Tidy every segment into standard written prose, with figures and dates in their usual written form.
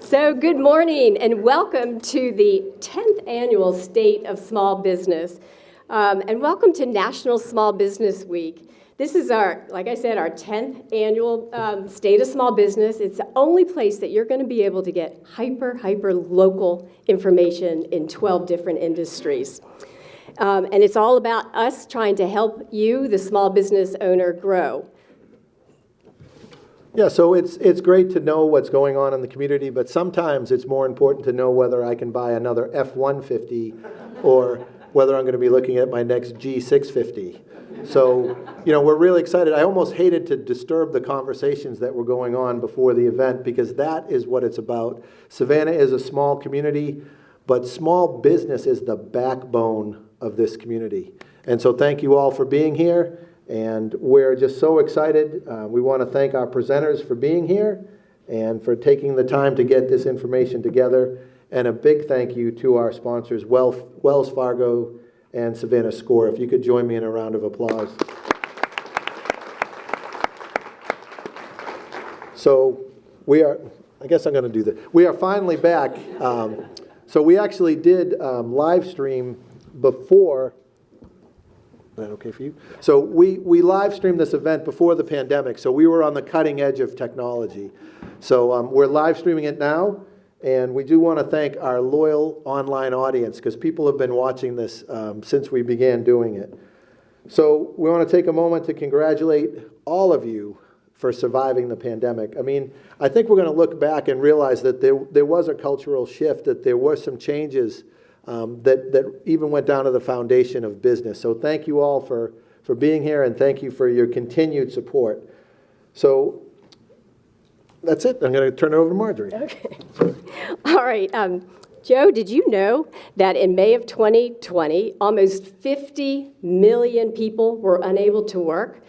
So good morning and welcome to the 10th Annual State of Small Business and welcome to National Small Business Week. This is like I said, our 10th Annual State of Small Business. It's the only place that you're going to be able to get hyper local information in 12 different industries. And it's all about us trying to help you, the small business owner, grow. Yeah, so it's great to know what's going on in the community, but sometimes it's more important to know whether I can buy another F-150 or whether I'm going to be looking at my next G650. So, we're really excited. I almost hated to disturb the conversations that were going on before the event because that is what it's about. Savannah is a small community, but small business is the backbone of this community. And so thank you all for being here. And we're just so excited. We want to thank our presenters for being here and for taking the time to get this information together. And a big thank you to our sponsors, Wells Fargo and Savannah Score. If you could join me in a round of applause. So I guess I'm going to do this. We are finally back. So we actually did live stream before. Is that okay for you? So we live streamed this event before the pandemic, so we were on the cutting edge of technology. So we're live streaming it now, and we do want to thank our loyal online audience because people have been watching this since we began doing it. So we want to take a moment to congratulate all of you for surviving the pandemic. I mean, I think we're going to look back and realize that there was a cultural shift, that there were some changes that even went down to the foundation of business. So thank you all for being here, and thank you for your continued support. So that's it. I'm going to turn it over to Marjorie. Okay. All right. Joe, did you know that in May of 2020, almost 50 million people were unable to work?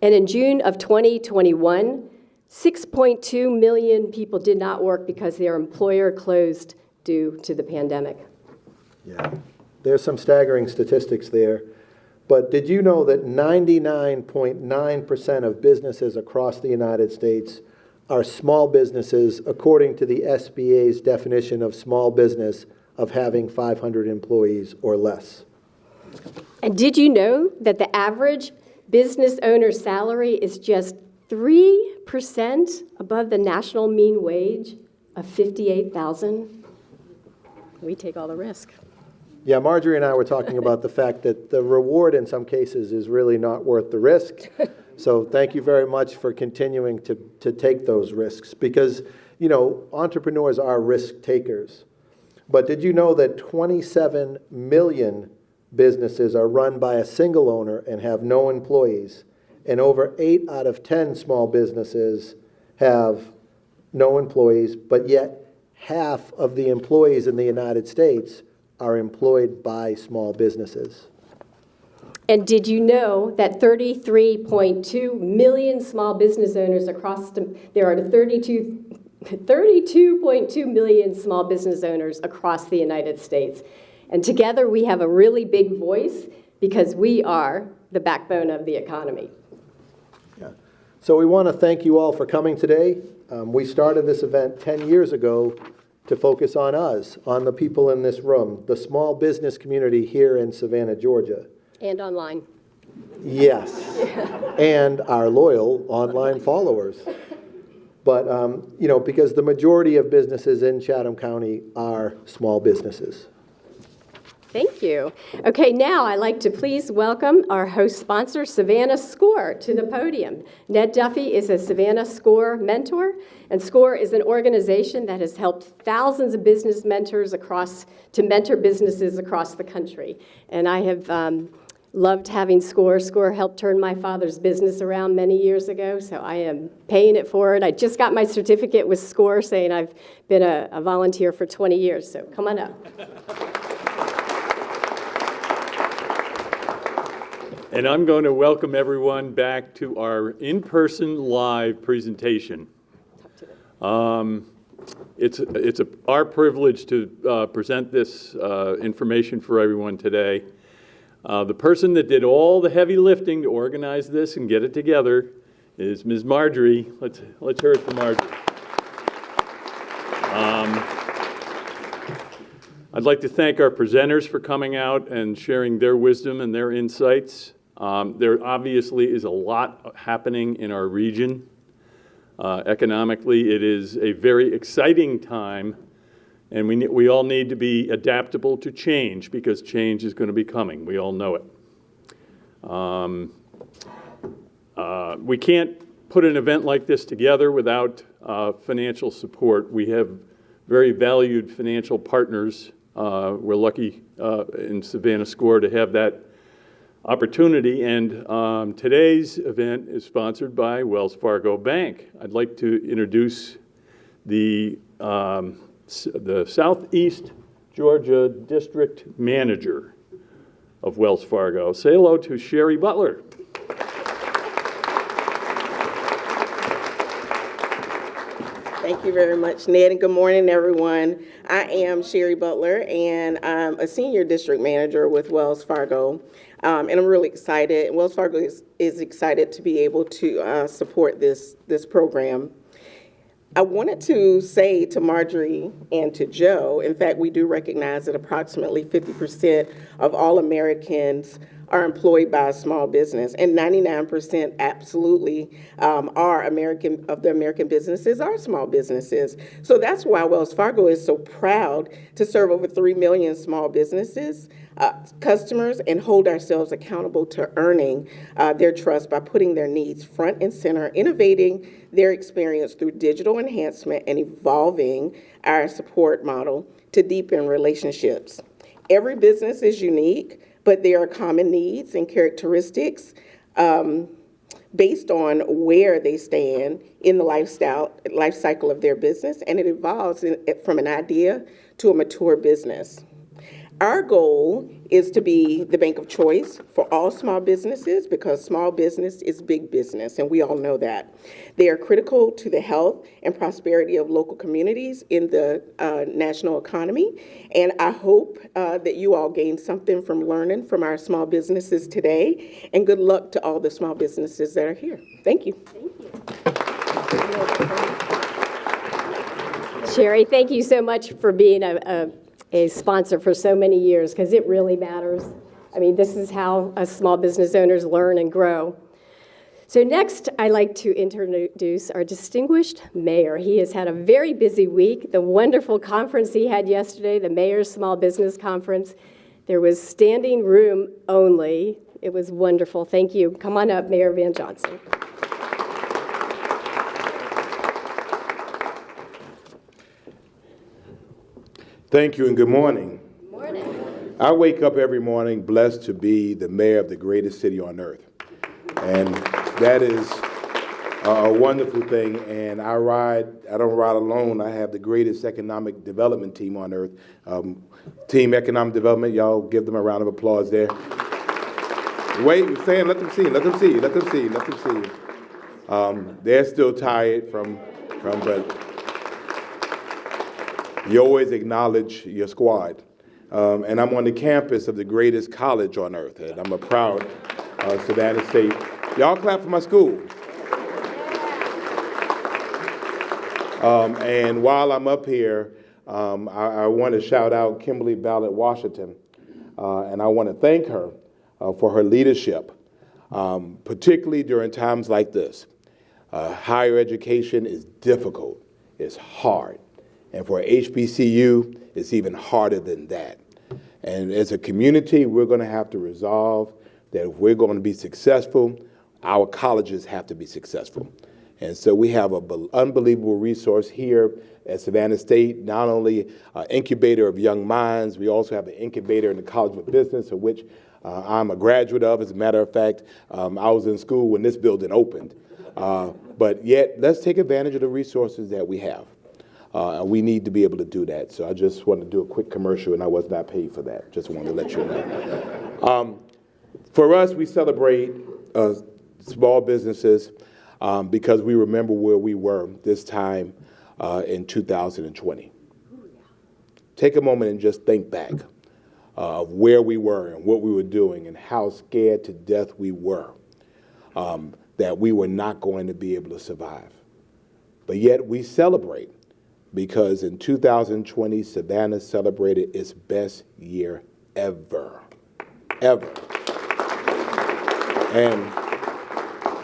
And in June of 2021, 6.2 million people did not work because their employer closed due to the pandemic. Yeah, there's some staggering statistics there. But did you know that 99.9% of businesses across the United States are small businesses, according to the SBA's definition of small business of having 500 employees or less? And did you know that the average business owner's salary is just 3% above the national mean wage of $58,000? We take all the risk. Yeah, Marjorie and I were talking about the fact that the reward in some cases is really not worth the risk. So thank you very much for continuing to take those risks because, entrepreneurs are risk takers. But did you know that 27 million businesses are run by a single owner and have no employees? And over 8 out of 10 small businesses have no employees, but yet half of the employees in the United States are employed by small businesses. And did you know that 33.2 million small business owners there are 32.2 million small business owners across the United States. And together we have a really big voice because we are the backbone of the economy. Yeah. So we want to thank you all for coming today. We started this event 10 years ago to focus on us, on the people in this room, the small business community here in Savannah, Georgia. And online. Yes, and our loyal online followers. But, because the majority of businesses in Chatham County are small businesses. Thank you. Okay, now I'd like to please welcome our host sponsor, Savannah Score, to the podium. Ned Duffy is a Savannah Score mentor, and Score is an organization that has helped thousands of business mentors to mentor businesses across the country. And I have loved having Score. Score helped turn my father's business around many years ago, so I am paying it forward. I just got my certificate with Score saying I've been a volunteer for 20 years, so come on up. And I'm going to welcome everyone back to our in-person live presentation. It's our privilege to present this information for everyone today. The person that did all the heavy lifting to organize this and get it together is Ms. Marjorie. Let's hear it for Marjorie. I'd like to thank our presenters for coming out and sharing their wisdom and their insights. There obviously is a lot happening in our region. Economically, it is a very exciting time, and we all need to be adaptable to change because change is going to be coming. We all know it. We can't put an event like this together without financial support. We have very valued financial partners. We're lucky in Savannah SCORE to have that opportunity, and today's event is sponsored by Wells Fargo Bank. I'd like to introduce the Southeast Georgia District Manager of Wells Fargo. Say hello to Sherry Butler. Thank you very much, Ned, and good morning, everyone. I am Sherry Butler, and I'm a senior district manager with Wells Fargo, and I'm really excited. Wells Fargo is excited to be able to support this program. I wanted to say to Marjorie and to Joe, in fact, we do recognize that approximately 50% of all Americans are employed by a small business, and 99% absolutely are the American businesses are small businesses. So that's why Wells Fargo is so proud to serve over 3 million small businesses, customers, and hold ourselves accountable to earning their trust by putting their needs front and center, innovating their experience through digital enhancement, and evolving our support model to deepen relationships. Every business is unique, but there are common needs and characteristics based on where they stand in the life cycle of their business, and it evolves from an idea to a mature business. Our goal is to be the bank of choice for all small businesses because small business is big business, and we all know that. They are critical to the health and prosperity of local communities in the national economy, and I hope that you all gained something from learning from our small businesses today, and good luck to all the small businesses that are here. Thank you. Thank you. Sherry, thank you so much for being a sponsor for so many years, because it really matters. I mean, this is how us small business owners learn and grow. So next, I'd like to introduce our distinguished mayor. He has had a very busy week. The wonderful conference he had yesterday, the Mayor's Small Business Conference, there was standing room only. It was wonderful. Thank you. Come on up, Mayor Van Johnson. Thank you and good morning. Good morning. I wake up every morning blessed to be the mayor of the greatest city on earth. And that is a wonderful thing. And I don't ride alone. I have the greatest economic development team on earth. Team Economic Development, y'all give them a round of applause there. Wait, you're saying let them see. They're still tired but you always acknowledge your squad. And I'm on the campus of the greatest college on earth, and I'm a proud Savannah State. Y'all clap for my school. And while I'm up here, I want to shout out Kimberly Ballard Washington, and I want to thank her for her leadership, particularly during times like this. Higher education is difficult, it's hard. And for HBCU, it's even harder than that. And as a community, we're going to have to resolve that if we're going to be successful, our colleges have to be successful. And so we have an unbelievable resource here at Savannah State, not only an incubator of young minds, we also have an incubator in the College of Business, of which I'm a graduate of. As a matter of fact, I was in school when this building opened. But yet, let's take advantage of the resources that we have. We need to be able to do that. So I just want to do a quick commercial, and I was not paid for that. Just wanted to let you know. For us, we celebrate small businesses because we remember where we were this time in 2020. Take a moment and just think back of where we were and what we were doing and how scared to death we were that we were not going to be able to survive. But yet we celebrate because in 2020, Savannah celebrated its best year ever. Ever. And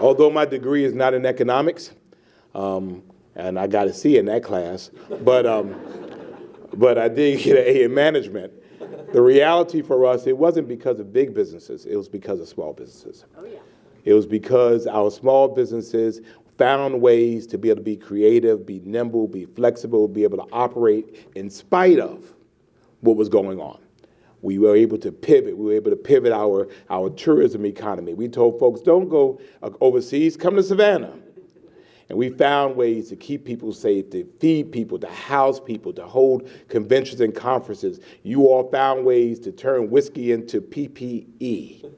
although my degree is not in economics, and I got a C in that class, but I did get an A in management. The reality for us, it wasn't because of big businesses, it was because of small businesses. Oh, yeah. It was because our small businesses found ways to be able to be creative, be nimble, be flexible, be able to operate in spite of what was going on. We were able to pivot. We were able to pivot our tourism economy. We told folks, don't go overseas, come to Savannah. And we found ways to keep people safe, to feed people, to house people, to hold conventions and conferences. You all found ways to turn whiskey into PPE.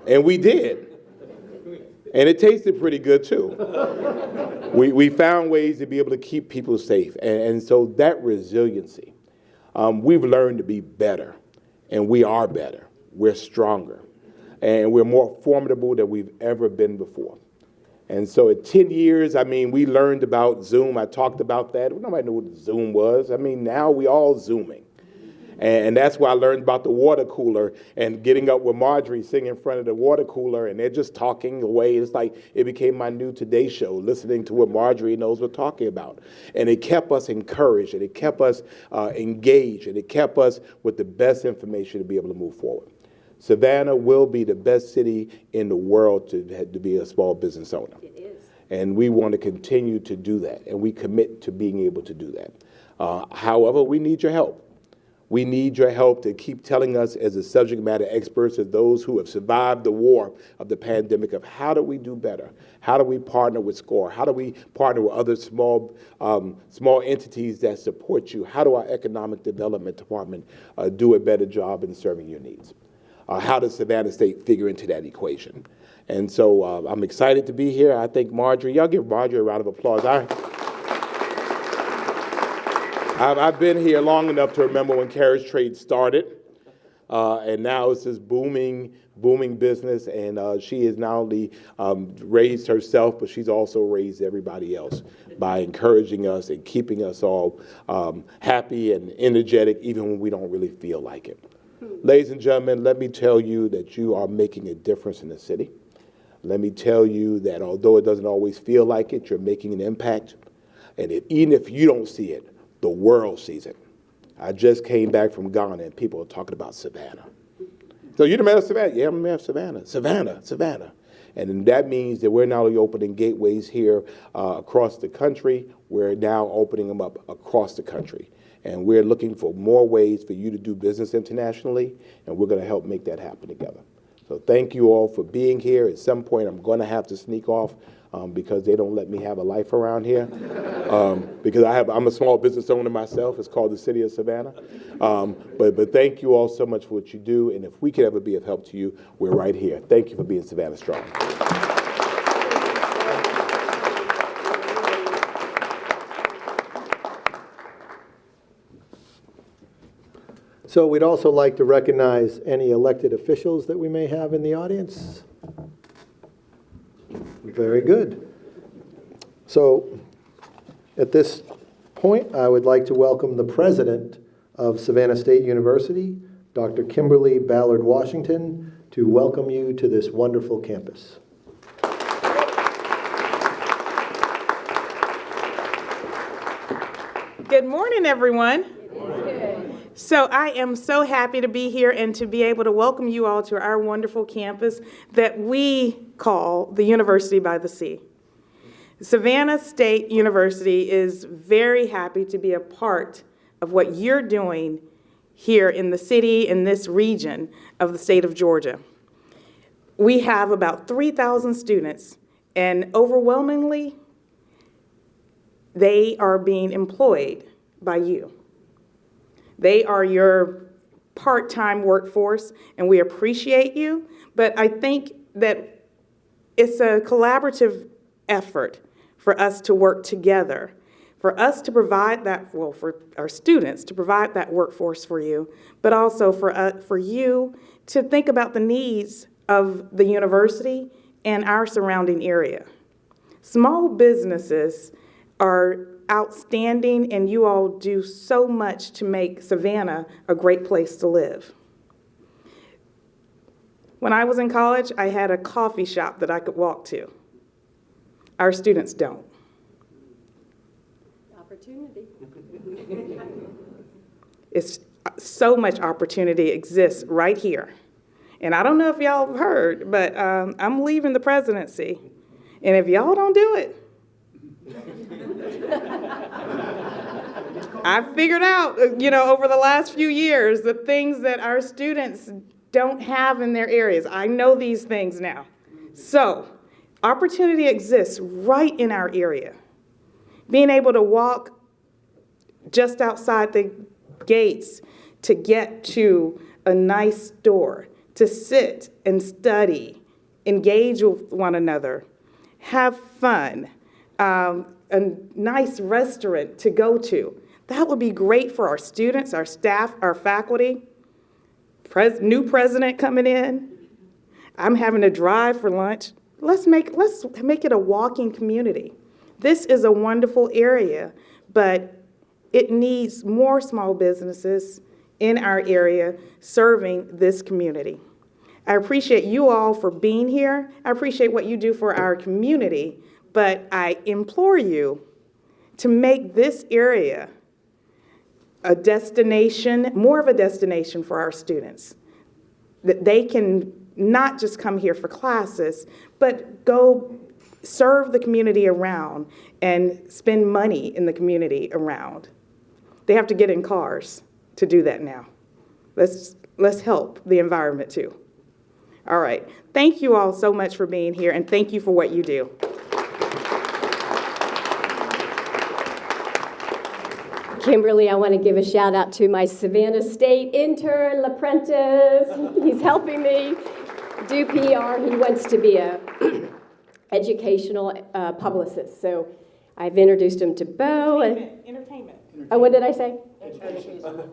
And we did. And it tasted pretty good, too. We found ways to be able to keep people safe. And so that resiliency, we've learned to be better. And we are better. We're stronger. And we're more formidable than we've ever been before. And so at 10 years, we learned about Zoom. I talked about that. Nobody knew what Zoom was. Now we all Zooming. And that's why I learned about the water cooler and getting up with Marjorie sitting in front of the water cooler and they're just talking away. It's like it became my new Today Show, listening to what Marjorie knows we're talking about. And it kept us encouraged and it kept us engaged and it kept us with the best information to be able to move forward. Savannah will be the best city in the world to be a small business owner. It is. And we want to continue to do that, and we commit to being able to do that. However, we need your help. We need your help to keep telling us as a subject matter experts, as those who have survived the war of the pandemic, of how do we do better? How do we partner with SCORE? How do we partner with other small entities that support you? How do our economic development department do a better job in serving your needs? How does Savannah State figure into that equation? And so I'm excited to be here. I think Marjorie, y'all give Marjorie a round of applause. I've been here long enough to remember when carriage trade started, and now it's this booming business, and she has not only raised herself, but she's also raised everybody else by encouraging us and keeping us all happy and energetic, even when we don't really feel like it. Ladies and gentlemen, let me tell you that you are making a difference in the city. Let me tell you that although it doesn't always feel like it, you're making an impact. And even if you don't see it, the world sees it. I just came back from Ghana and people are talking about Savannah. So you're the mayor of Savannah? Yeah, I'm the mayor of Savannah. Savannah. And that means that we're not only opening gateways here across the country, we're now opening them up across the country. And we're looking for more ways for you to do business internationally, and we're going to help make that happen together. So thank you all for being here. At some point, I'm going to have to sneak off because they don't let me have a life around here. Because I'm a small business owner myself. It's called the City of Savannah. But thank you all so much for what you do. And if we could ever be of help to you, we're right here. Thank you for being Savannah Strong. So we'd also like to recognize any elected officials that we may have in the audience. Very good. So at this point, I would like to welcome the president of Savannah State University, Dr. Kimberly Ballard Washington, to welcome you to this wonderful campus. Good morning, everyone. So I am so happy to be here and to be able to welcome you all to our wonderful campus that we call the University by the Sea. Savannah State University is very happy to be a part of what you're doing here in the city, in this region of the state of Georgia. We have about 3,000 students, and overwhelmingly, they are being employed by you. They are your part-time workforce, and we appreciate you, but I think that it's a collaborative effort for us to work together, for us to provide that, well, for our students to provide that workforce for you, but also for you to think about the needs of the university and our surrounding area. Small businesses are outstanding, and you all do so much to make Savannah a great place to live. When I was in college, I had a coffee shop that I could walk to. Our students don't. Opportunity. It's so much opportunity exists right here. And I don't know if y'all have heard, but I'm leaving the presidency. And if y'all don't do it, I've figured out, over the last few years, the things that our students don't have in their areas. I know these things now. So, opportunity exists right in our area. Being able to walk just outside the gates to get to a nice store, to sit and study, engage with one another, have fun, a nice restaurant to go to. That would be great for our students, our staff, our faculty. New president coming in. I'm having to drive for lunch. Let's make it a walking community. This is a wonderful area, but it needs more small businesses in our area serving this community. I appreciate you all for being here. I appreciate what you do for our community, but I implore you to make this area a destination, more of a destination for our students. That they can not just come here for classes, but go serve the community around and spend money in the community around. They have to get in cars to do that now. Let's help the environment too. All right. Thank you all so much for being here, and thank you for what you do. Kimberly, I want to give a shout out to my Savannah State intern, LaPrentice. He's helping me do PR. He wants to be a educational publicist. So I've introduced him to Bo. Entertainment. Oh, what did I say?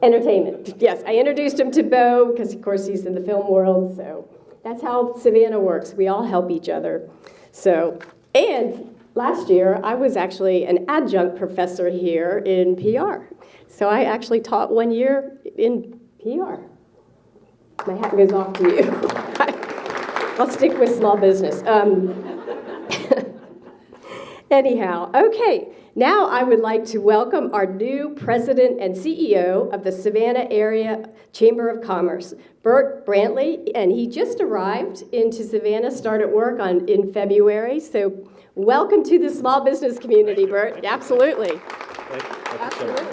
Entertainment. Yes, I introduced him to Bo because, of course, he's in the film world. So that's how Savannah works. We all help each other. So, and last year, I was actually an adjunct professor here in PR. So I actually taught 1 year in PR. My hat goes off to you. I'll stick with small business. Anyhow, okay. Now I would like to welcome our new president and CEO of the Savannah Area Chamber of Commerce, Bert Brantley, and he just arrived into Savannah, started work in February. So welcome to the small business community, Bert. Absolutely. Absolutely.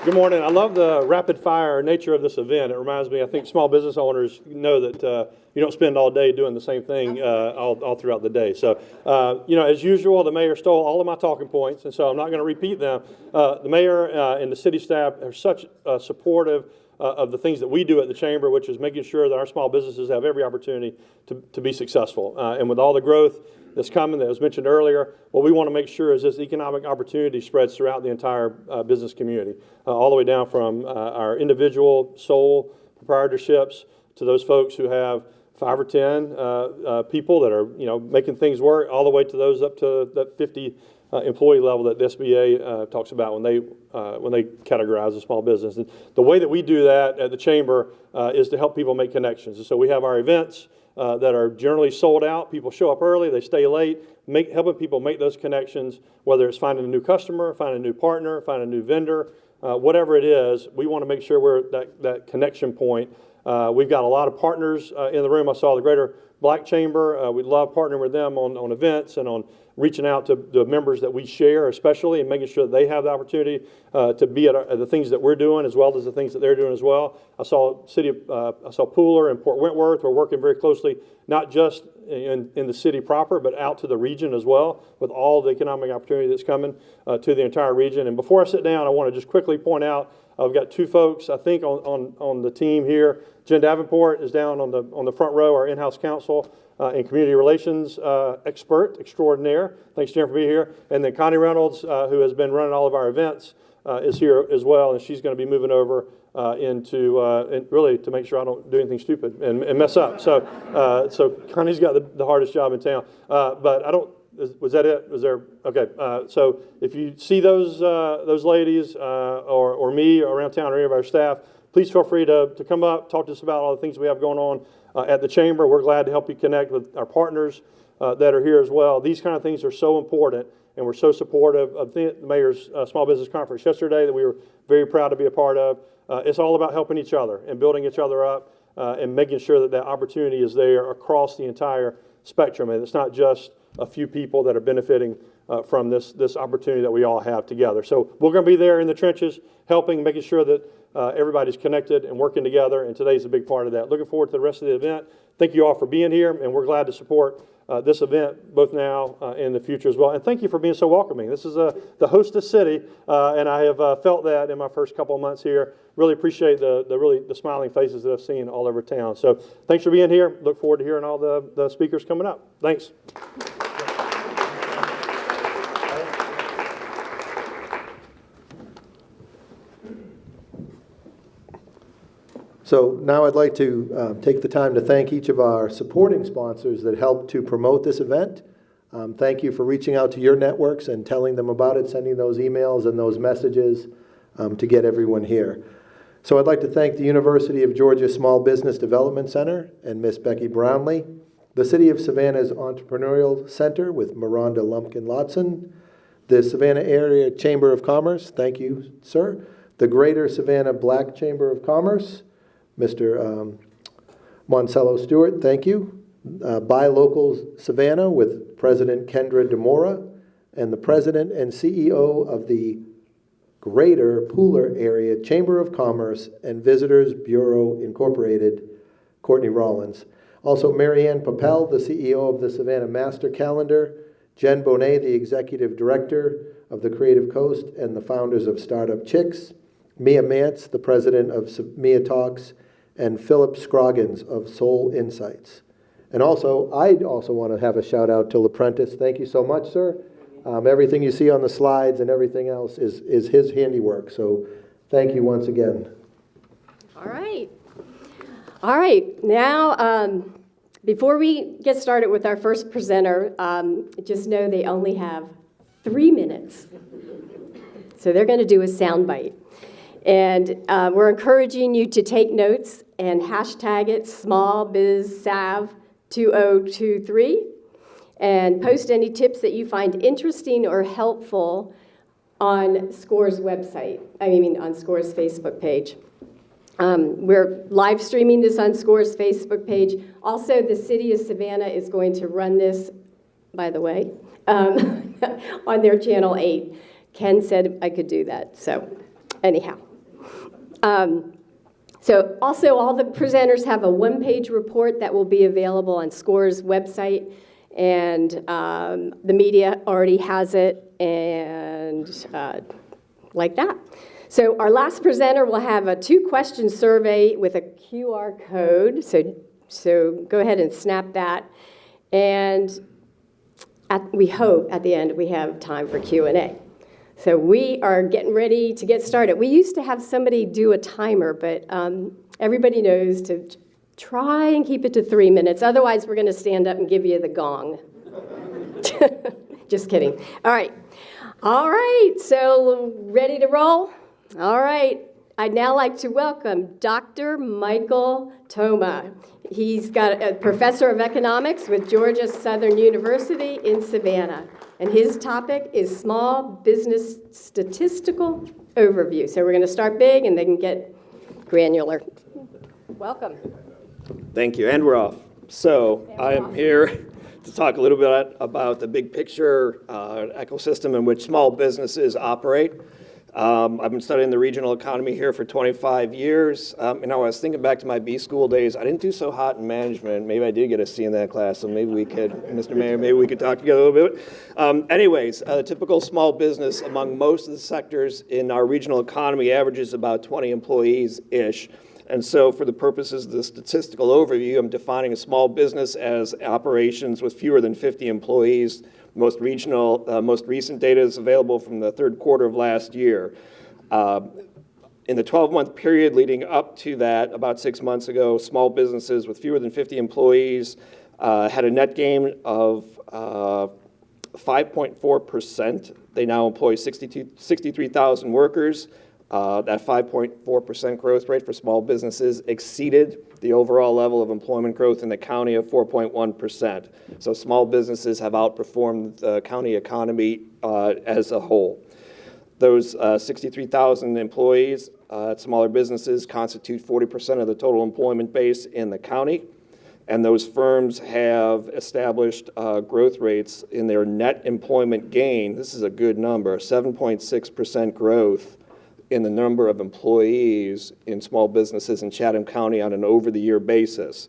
Good morning. I love the rapid-fire nature of this event. It reminds me, I think small business owners know that you don't spend all day doing the same thing all throughout the day. So, as usual, the mayor stole all of my talking points, and so I'm not going to repeat them. The mayor and the city staff are such supportive of the things that we do at the chamber, which is making sure that our small businesses have every opportunity to be successful. And with all the growth that's coming that was mentioned earlier, what we want to make sure is this economic opportunity spreads throughout the entire business community, all the way down from our individual sole proprietorships to those folks who have 5 or 10 people that are making things work, all the way to those up to that 50 employee level that the SBA talks about when they categorize a small business. And the way that we do that at the chamber is to help people make connections. And so we have our events that are generally sold out. People show up early, they stay late, helping people make those connections, whether it's finding a new customer, finding a new partner, finding a new vendor, whatever it is. We want to make sure we're that connection point. We've got a lot of partners in the room. I saw the Greater Black Chamber. We love partnering with them on events and on reaching out to the members that we share, especially, and making sure that they have the opportunity to be at the things that we're doing as well as the things that they're doing as well. I saw Pooler and Port Wentworth. We're working very closely, not just in the city proper, but out to the region as well, with all the economic opportunity that's coming to the entire region. And before I sit down, I want to just quickly point out we've got 2 folks, I think, on the team here. Jen Davenport is down on the front row, our in-house counsel and community relations expert extraordinaire. Thanks, Jen, for being here. And then Connie Reynolds, who has been running all of our events, is here as well, and she's going to be moving over into really to make sure I don't do anything stupid and mess up. So Connie's got the hardest job in town. But I don't Was that it? Was there? Okay. So if you see those ladies or me around town or any of our staff, please feel free to come up, talk to us about all the things we have going on at the chamber. We're glad to help you connect with our partners that are here as well. These kind of things are so important, and we're so supportive of the Mayor's Small Business Conference yesterday that we were very proud to be a part of. It's all about helping each other and building each other up and making sure that that opportunity is there across the entire spectrum, and it's not just a few people that are benefiting from this opportunity that we all have together. So we're going to be there in the trenches, helping, making sure that everybody's connected and working together, and today's a big part of that. Looking forward to the rest of the event. Thank you all for being here, and we're glad to support this event both now and in the future as well. And thank you for being so welcoming. This is the hostess city, and I have felt that in my first couple of months here. Really appreciate the smiling faces that I've seen all over town. So thanks for being here. Look forward to hearing all the speakers coming up. Thanks. So now I'd like to take the time to thank each of our supporting sponsors that helped to promote this event. Thank you for reaching out to your networks and telling them about it, sending those emails and those messages to get everyone here. So I'd like to thank the University of Georgia Small Business Development Center and Miss Becky Brownlee, the City of Savannah's Entrepreneurial Center with Miranda Lumpkin-Lotson, the Savannah Area Chamber of Commerce, thank you, sir, the Greater Savannah Black Chamber of Commerce, Mr. Moncello Stewart, thank you, Buy Local Savannah with President Kendra DeMora, and the President and CEO of the Greater Pooler Area Chamber of Commerce and Visitors Bureau Incorporated, Courtney Rollins. Also, Marianne Papel, the CEO of the Savannah Master Calendar, Jen Bonet, the Executive Director of the Creative Coast and the founders of Startup Chicks, Mia Mance, the President of Mia Talks, and Philip Scroggins of Soul Insights. And also, I also want to have a shout out to L'Apprentice. Thank you so much, sir. Everything you see on the slides and everything else is his handiwork. So thank you once again. All right. All right. Now, before we get started with our first presenter, just know they only have 3 minutes. So they're going to do a soundbite. And we're encouraging you to take notes and hashtag it SmallBizSav2023 and post any tips that you find interesting or helpful on SCORE's website, on SCORE's Facebook page. We're live streaming this on SCORE's Facebook page. Also, the City of Savannah is going to run this, by the way, on their Channel 8. Ken said I could do that, so anyhow. So also, all the presenters have a one-page report that will be available on SCORE's website, and the media already has it, and like that. So our last presenter will have a 2-question survey with a QR code, so go ahead and snap that, and we hope at the end we have time for Q&A. So we are getting ready to get started. We used to have somebody do a timer, but everybody knows to try and keep it to 3 minutes. Otherwise, we're going to stand up and give you the gong. Just kidding. All right. All right. So ready to roll? All right. I'd now like to welcome Dr. Michael Thoma. He's got a professor of economics with Georgia Southern University in Savannah. And his topic is small business statistical overview. So we're going to start big and then get granular. Welcome. Thank you, and we're off. So I am here to talk a little bit about the big picture ecosystem in which small businesses operate. I've been studying the regional economy here for 25 years. I was thinking back to my B school days. I didn't do so hot in management. Maybe I did get a C in that class, so maybe we could, Mr. Mayor, maybe we could talk together a little bit. Anyways, a typical small business among most of the sectors in our regional economy averages about 20 employees-ish. And so for the purposes of the statistical overview, I'm defining a small business as operations with fewer than 50 employees. Most recent data is available from the third quarter of last year. In the 12-month period leading up to that, about 6 months ago, small businesses with fewer than 50 employees had a net gain of 5.4%. They now employ 63,000 workers. That 5.4% growth rate for small businesses exceeded the overall level of employment growth in the county of 4.1%. So small businesses have outperformed the county economy as a whole. Those 63,000 employees at smaller businesses constitute 40% of the total employment base in the county. And those firms have established growth rates in their net employment gain. This is a good number, 7.6% growth in the number of employees in small businesses in Chatham County on an over-the-year basis.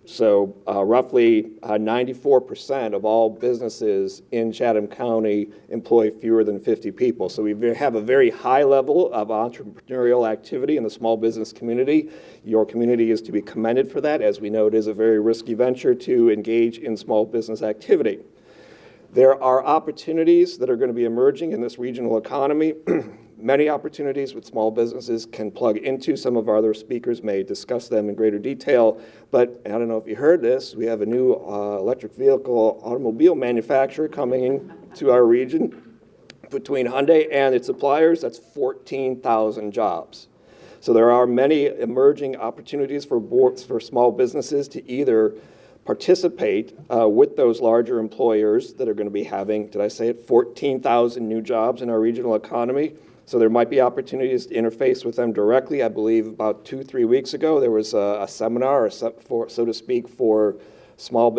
So roughly 94% of all businesses in Chatham County employ fewer than 50 people. So we have a very high level of entrepreneurial activity in the small business community. Your community is to be commended for that. As we know, it is a very risky venture to engage in small business activity. There are opportunities that are going to be emerging in this regional economy. Many opportunities with small businesses can plug into. Some of our other speakers may discuss them in greater detail, but I don't know if you heard this, we have a new electric vehicle automobile manufacturer coming into our region. Between Hyundai and its suppliers, that's 14,000 jobs. So there are many emerging opportunities for small businesses to either participate with those larger employers that are going to be having, did I say it, 14,000 new jobs in our regional economy. So there might be opportunities to interface with them directly. I believe about 2-3 weeks ago, there was a seminar, so to speak, for small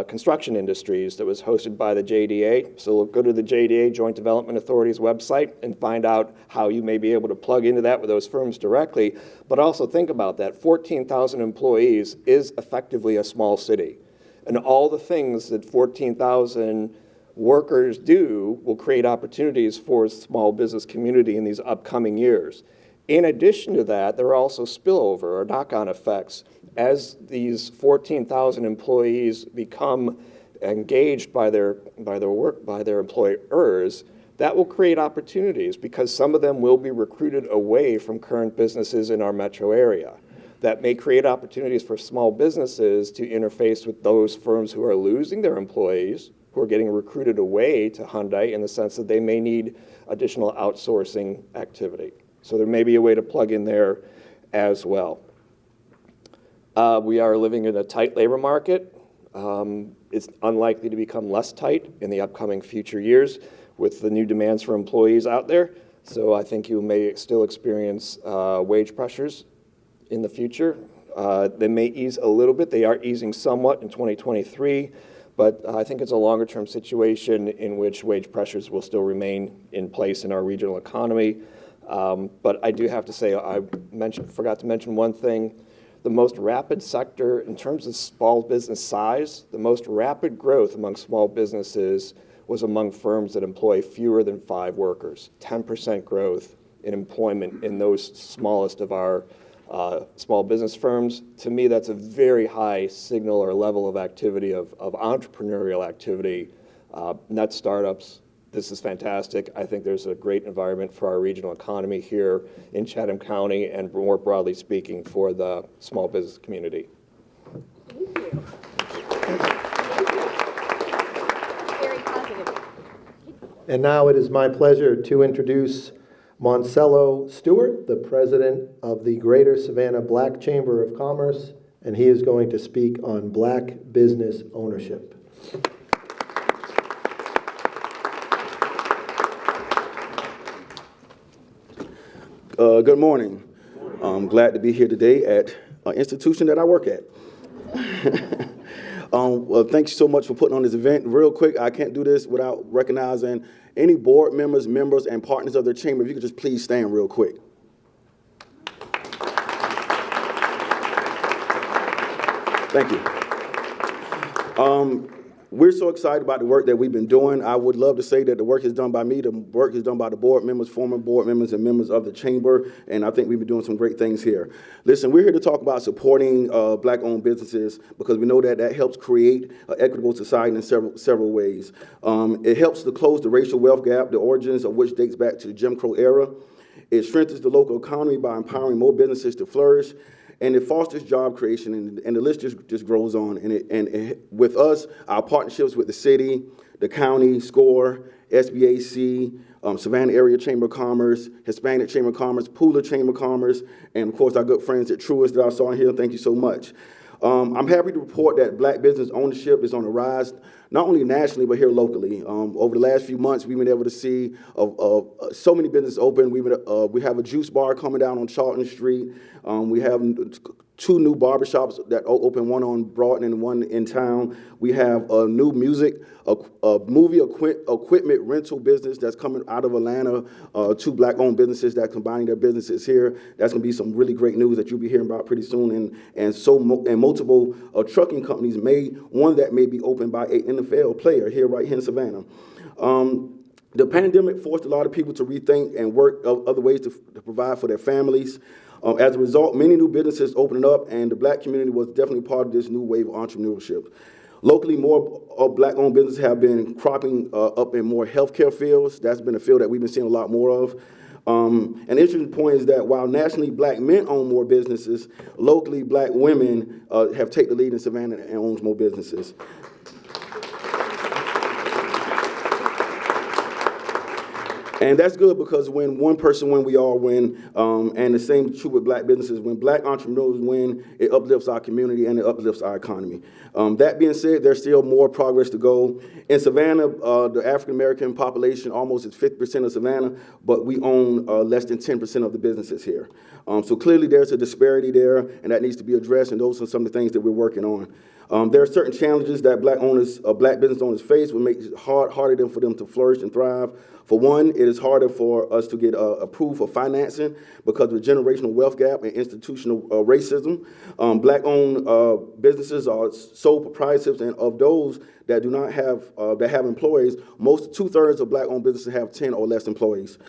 construction industries that was hosted by the JDA. So go to the JDA, Joint Development Authority's website, and find out how you may be able to plug into that with those firms directly. But also think about that. 14,000 employees is effectively a small city. And all the things that 14,000 workers do will create opportunities for the small business community in these upcoming years. In addition to that, there are also spillover or knock-on effects. As these 14,000 employees become engaged by their employers, that will create opportunities because some of them will be recruited away from current businesses in our metro area. That may create opportunities for small businesses to interface with those firms who are losing their employees, who are getting recruited away to Hyundai in the sense that they may need additional outsourcing activity. So there may be a way to plug in there as well. We are living in a tight labor market. It's unlikely to become less tight in the upcoming future years with the new demands for employees out there. So I think you may still experience wage pressures in the future. They may ease a little bit. They are easing somewhat in 2023. But I think it's a longer-term situation in which wage pressures will still remain in place in our regional economy. But I do have to say, forgot to mention one thing. The most rapid sector in terms of small business size, the most rapid growth among small businesses was among firms that employ fewer than 5 workers. 10% growth in employment in those smallest of our small business firms. To me, that's a very high signal or level of activity, of entrepreneurial activity, net startups. This is fantastic. I think there's a great environment for our regional economy here in Chatham County and more broadly speaking for the small business community. Thank you. Very positive. And now it is my pleasure to introduce Moncello Stewart, the president of the Greater Savannah Black Chamber of Commerce, and he is going to speak on black business ownership. Good morning. I'm glad to be here today at an institution that I work at. Well, thanks so much for putting on this event. Real quick, I can't do this without recognizing any board members, and partners of their chamber. If you could just please stand real quick. Thank you. We're so excited about the work that we've been doing. I would love to say that the work is done by me. The work is done by the board members, former board members, and members of the chamber, and I think we've been doing some great things here. Listen, we're here to talk about supporting black-owned businesses because we know that that helps create an equitable society in several ways. It helps to close the racial wealth gap, the origins of which dates back to the Jim Crow era. It strengthens the local economy by empowering more businesses to flourish. And it fosters job creation, and the list just grows on. And with us, our partnerships with the city, the county, SCORE, SBAC, Savannah Area Chamber of Commerce, Hispanic Chamber of Commerce, Pooler Chamber of Commerce, and of course our good friends at Truist that I saw in here. Thank you so much. I'm happy to report that black business ownership is on the rise, not only nationally, but here locally. Over the last few months, we've been able to see so many businesses open. We have a juice bar coming down on Charlton Street. We have 2 new barbershops that open, one on Broadway and one in town. We have a new movie equipment rental business that's coming out of Atlanta, 2 black-owned businesses that combining their businesses here. That's going to be some really great news that you'll be hearing about pretty soon. And multiple trucking companies, one that may be opened by an NFL player here right here in Savannah. The pandemic forced a lot of people to rethink and work other ways to provide for their families. As a result, many new businesses opened up, and the black community was definitely part of this new wave of entrepreneurship. Locally, more black-owned businesses have been cropping up in more healthcare fields. That's been a field that we've been seeing a lot more of. An interesting point is that while nationally black men own more businesses, locally black women have taken the lead in Savannah and owns more businesses. And that's good because when one person wins, we all win. And the same is true with black businesses. When black entrepreneurs win, it uplifts our community and it uplifts our economy. That being said, there's still more progress to go. In Savannah, the African-American population almost is 50% of Savannah, but we own less than 10% of the businesses here. So clearly there's a disparity there, and that needs to be addressed, and those are some of the things that we're working on. There are certain challenges that black business owners face, which makes it harder for them to flourish and thrive. For one, it is harder for us to get approved for financing because of the generational wealth gap and institutional racism. Black-owned businesses are sole proprietorships, and of those that do not have that have employees, 2/3 of black-owned businesses have 10 or less employees.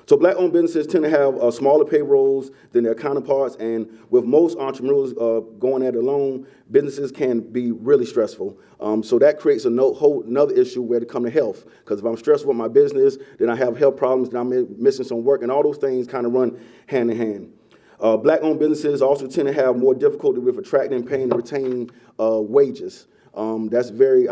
So black-owned businesses tend to have smaller payrolls than their counterparts, and with most entrepreneurs going at it alone, businesses can be really stressful. So that creates another issue where it comes to health, because if I'm stressed with my business, then I have health problems, then I'm missing some work, and all those things kind of run hand in hand. Black-owned businesses also tend to have more difficulty with attracting, paying, and retaining wages. I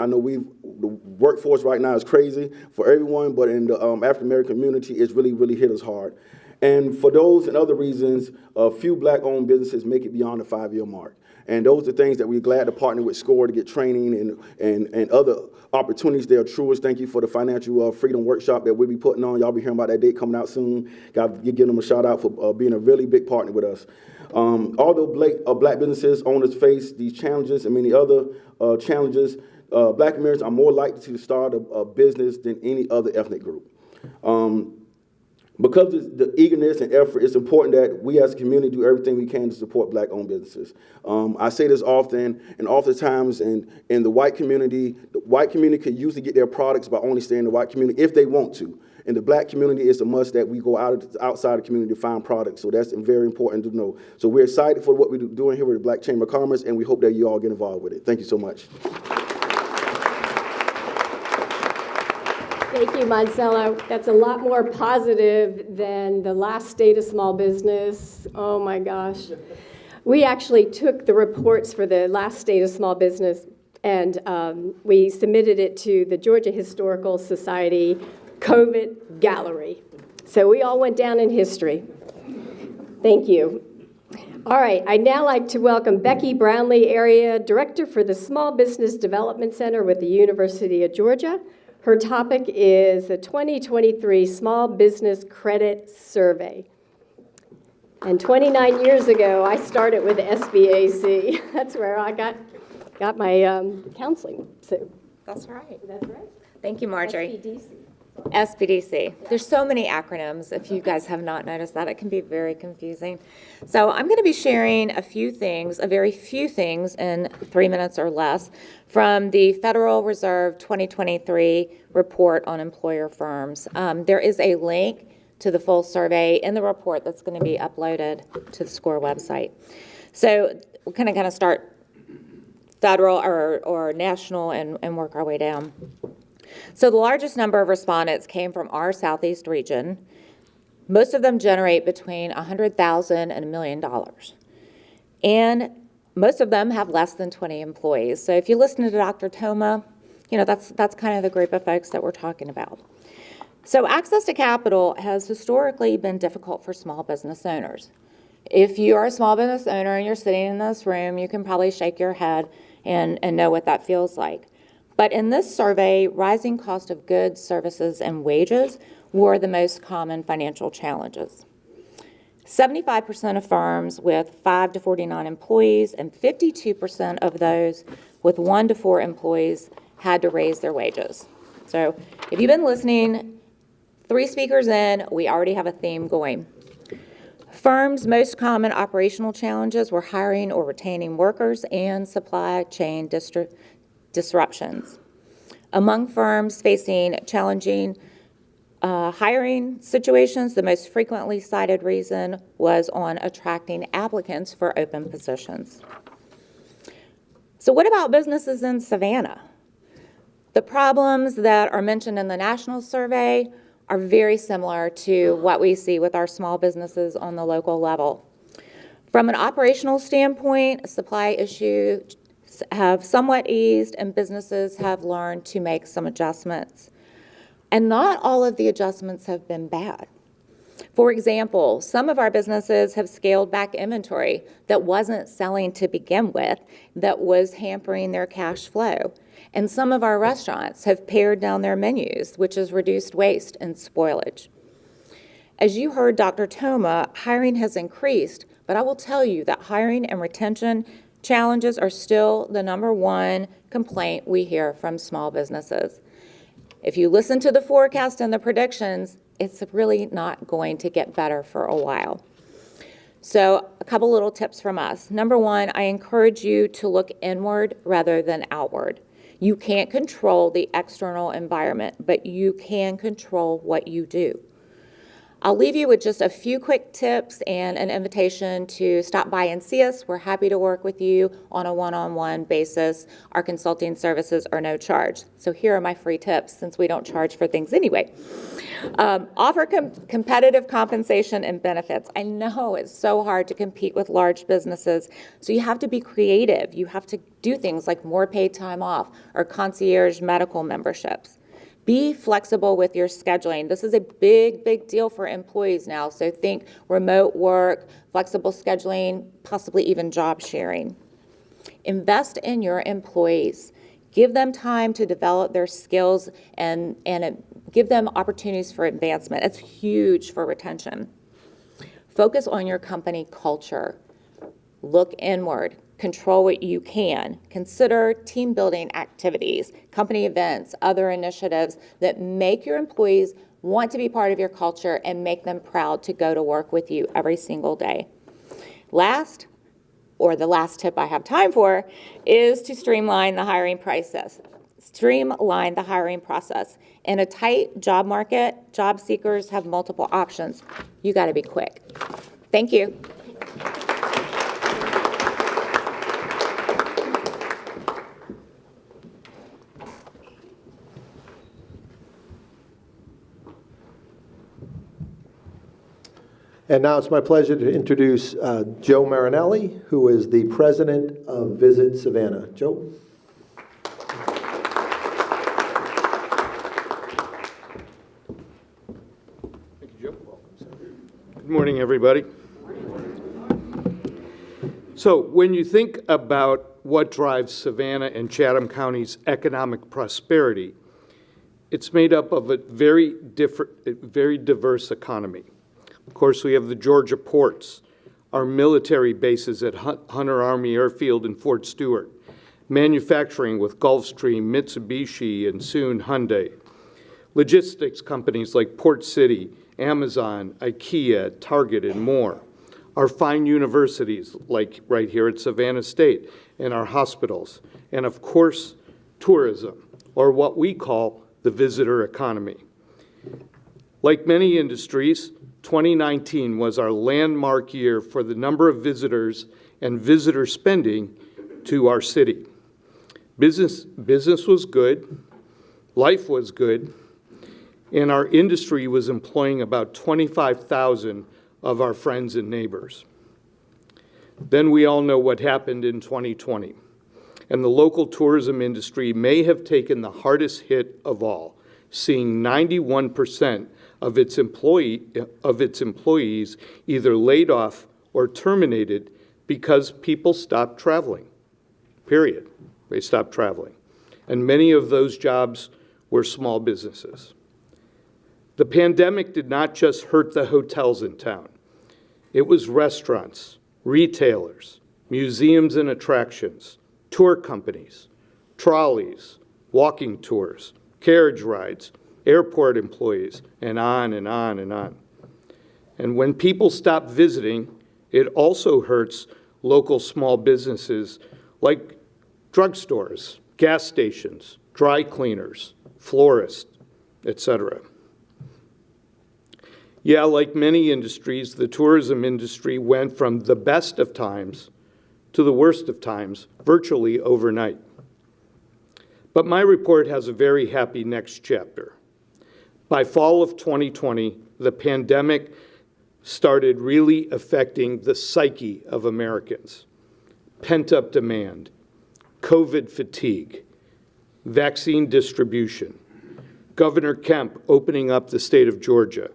know the workforce right now is crazy for everyone, but in the African-American community, it's really, really hit us hard. And for those and other reasons, a few black-owned businesses make it beyond the 5-year mark. And those are things that we're glad to partner with SCORE to get training and other opportunities there. Truist, thank you for the financial freedom workshop that we'll be putting on. Y'all be hearing about that date coming out soon. Got to give them a shout out for being a really big partner with us. Although black businesses owners face these challenges and many other challenges, black Americans are more likely to start a business than any other ethnic group. Because of the eagerness and effort, it's important that we as a community do everything we can to support black-owned businesses. I say this often, and oftentimes in the white community can usually get their products by only staying in the white community if they want to. In the black community, it's a must that we go outside the community to find products, so that's very important to know. So we're excited for what we're doing here with the Black Chamber of Commerce, and we hope that you all get involved with it. Thank you so much. Thank you, Marcelo. That's a lot more positive than the last State of Small Business. Oh my gosh. We actually took the reports for the last State of Small Business and we submitted it to the Georgia Historical Society COVID Gallery. So we all went down in history. Thank you. All right, I'd now like to welcome Becky Brownlee, Area Director for the Small Business Development Center with the University of Georgia. Her topic is the 2023 Small Business Credit Survey. And 29 years ago, I started with the SBAC. That's where I got my counseling. So That's right. that's right. Than't you, Marjorie. SBDC. SBDC. There's so many acronyms. If you guys have not noticed that, it can be very confusing. So I'm going to be sharing a very few things in 3 minutes or less from the Federal Reserve 2023 report on employer firms. There is a link to the full survey in the report that's going to be uploaded to the SCORE website. So we're going to kind of start federal or national and work our way down. So the largest number of respondents came from our Southeast region. Most of them generate between $100,000 and $1 million. And most of them have less than 20 employees. So if you listen to Dr. Toma, that's kind of the group of folks that we're talking about. So access to capital has historically been difficult for small business owners. If you are a small business owner and you're sitting in this room, you can probably shake your head and know what that feels like. But in this survey, rising cost of goods, services, and wages were the most common financial challenges. 75% of firms with 5 to 49 employees and 52% of those with 1 to 4 employees had to raise their wages. So if you've been listening, 3 speakers in, we already have a theme going. Firms' most common operational challenges were hiring or retaining workers and supply chain disruptions. Among firms facing challenging hiring situations, the most frequently cited reason was on attracting applicants for open positions. So what about businesses in Savannah? The problems that are mentioned in the national survey are very similar to what we see with our small businesses on the local level. From an operational standpoint, supply issues have somewhat eased and businesses have learned to make some adjustments. And not all of the adjustments have been bad. For example, some of our businesses have scaled back inventory that wasn't selling to begin with, that was hampering their cash flow. And some of our restaurants have pared down their menus, which has reduced waste and spoilage. As you heard Dr. Thoma, hiring has increased, but I will tell you that hiring and retention challenges are still the #1 complaint we hear from small businesses. If you listen to the forecast and the predictions, it's really not going to get better for a while. So a couple little tips from us. #1, I encourage you to look inward rather than outward. You can't control the external environment, but you can control what you do. I'll leave you with just a few quick tips and an invitation to stop by and see us. We're happy to work with you on a one-on-one basis. Our consulting services are no charge. So here are my free tips, since we don't charge for things anyway. Offer competitive compensation and benefits. I know it's so hard to compete with large businesses, so you have to be creative. You have to do things like more paid time off or concierge medical memberships. Be flexible with your scheduling. This is a big, big deal for employees now, so think remote work, flexible scheduling, possibly even job sharing. Invest in your employees. Give them time to develop their skills and give them opportunities for advancement. It's huge for retention. Focus on your company culture. Look inward. Control what you can. Consider team building activities, company events, other initiatives that make your employees want to be part of your culture and make them proud to go to work with you every single day. Last, or the last tip I have time for, is to streamline the hiring process. Streamline the hiring process. In a tight job market, job seekers have multiple options. You got to be quick. Thank you. And now it's my pleasure to introduce Joe Marinelli, who is the president of Visit Savannah. Joe? Thank you, Joe. Good morning, everybody. So when you think about what drives Savannah and Chatham County's economic prosperity, it's made up of a very diverse economy. Of course, we have the Georgia ports, our military bases at Hunter Army Airfield and Fort Stewart, manufacturing with Gulfstream, Mitsubishi, and soon Hyundai, logistics companies like Port City, Amazon, IKEA, Target, and more, our fine universities like right here at Savannah State, and our hospitals, and of course, tourism, or what we call the visitor economy. Like many industries, 2019 was our landmark year for the number of visitors and visitor spending to our city. Business was good, life was good, and our industry was employing about 25,000 of our friends and neighbors. Then we all know what happened in 2020. and the local tourism industry may have taken the hardest hit of all, seeing 91% of its employees either laid off or terminated because people stopped traveling. Period. They stopped traveling. And many of those jobs were small businesses. The pandemic did not just hurt the hotels in town. It was restaurants, retailers, museums and attractions, tour companies, trolleys, walking tours, carriage rides, airport employees, and on and on and on. And when people stop visiting, it also hurts local small businesses like drugstores, gas stations, dry cleaners, florists, etc. Yeah, like many industries, the tourism industry went from the best of times to the worst of times virtually overnight. But my report has a very happy next chapter. By fall of 2020, the pandemic started really affecting the psyche of Americans. Pent-up demand, COVID fatigue, vaccine distribution, Governor Kemp opening up the state of Georgia,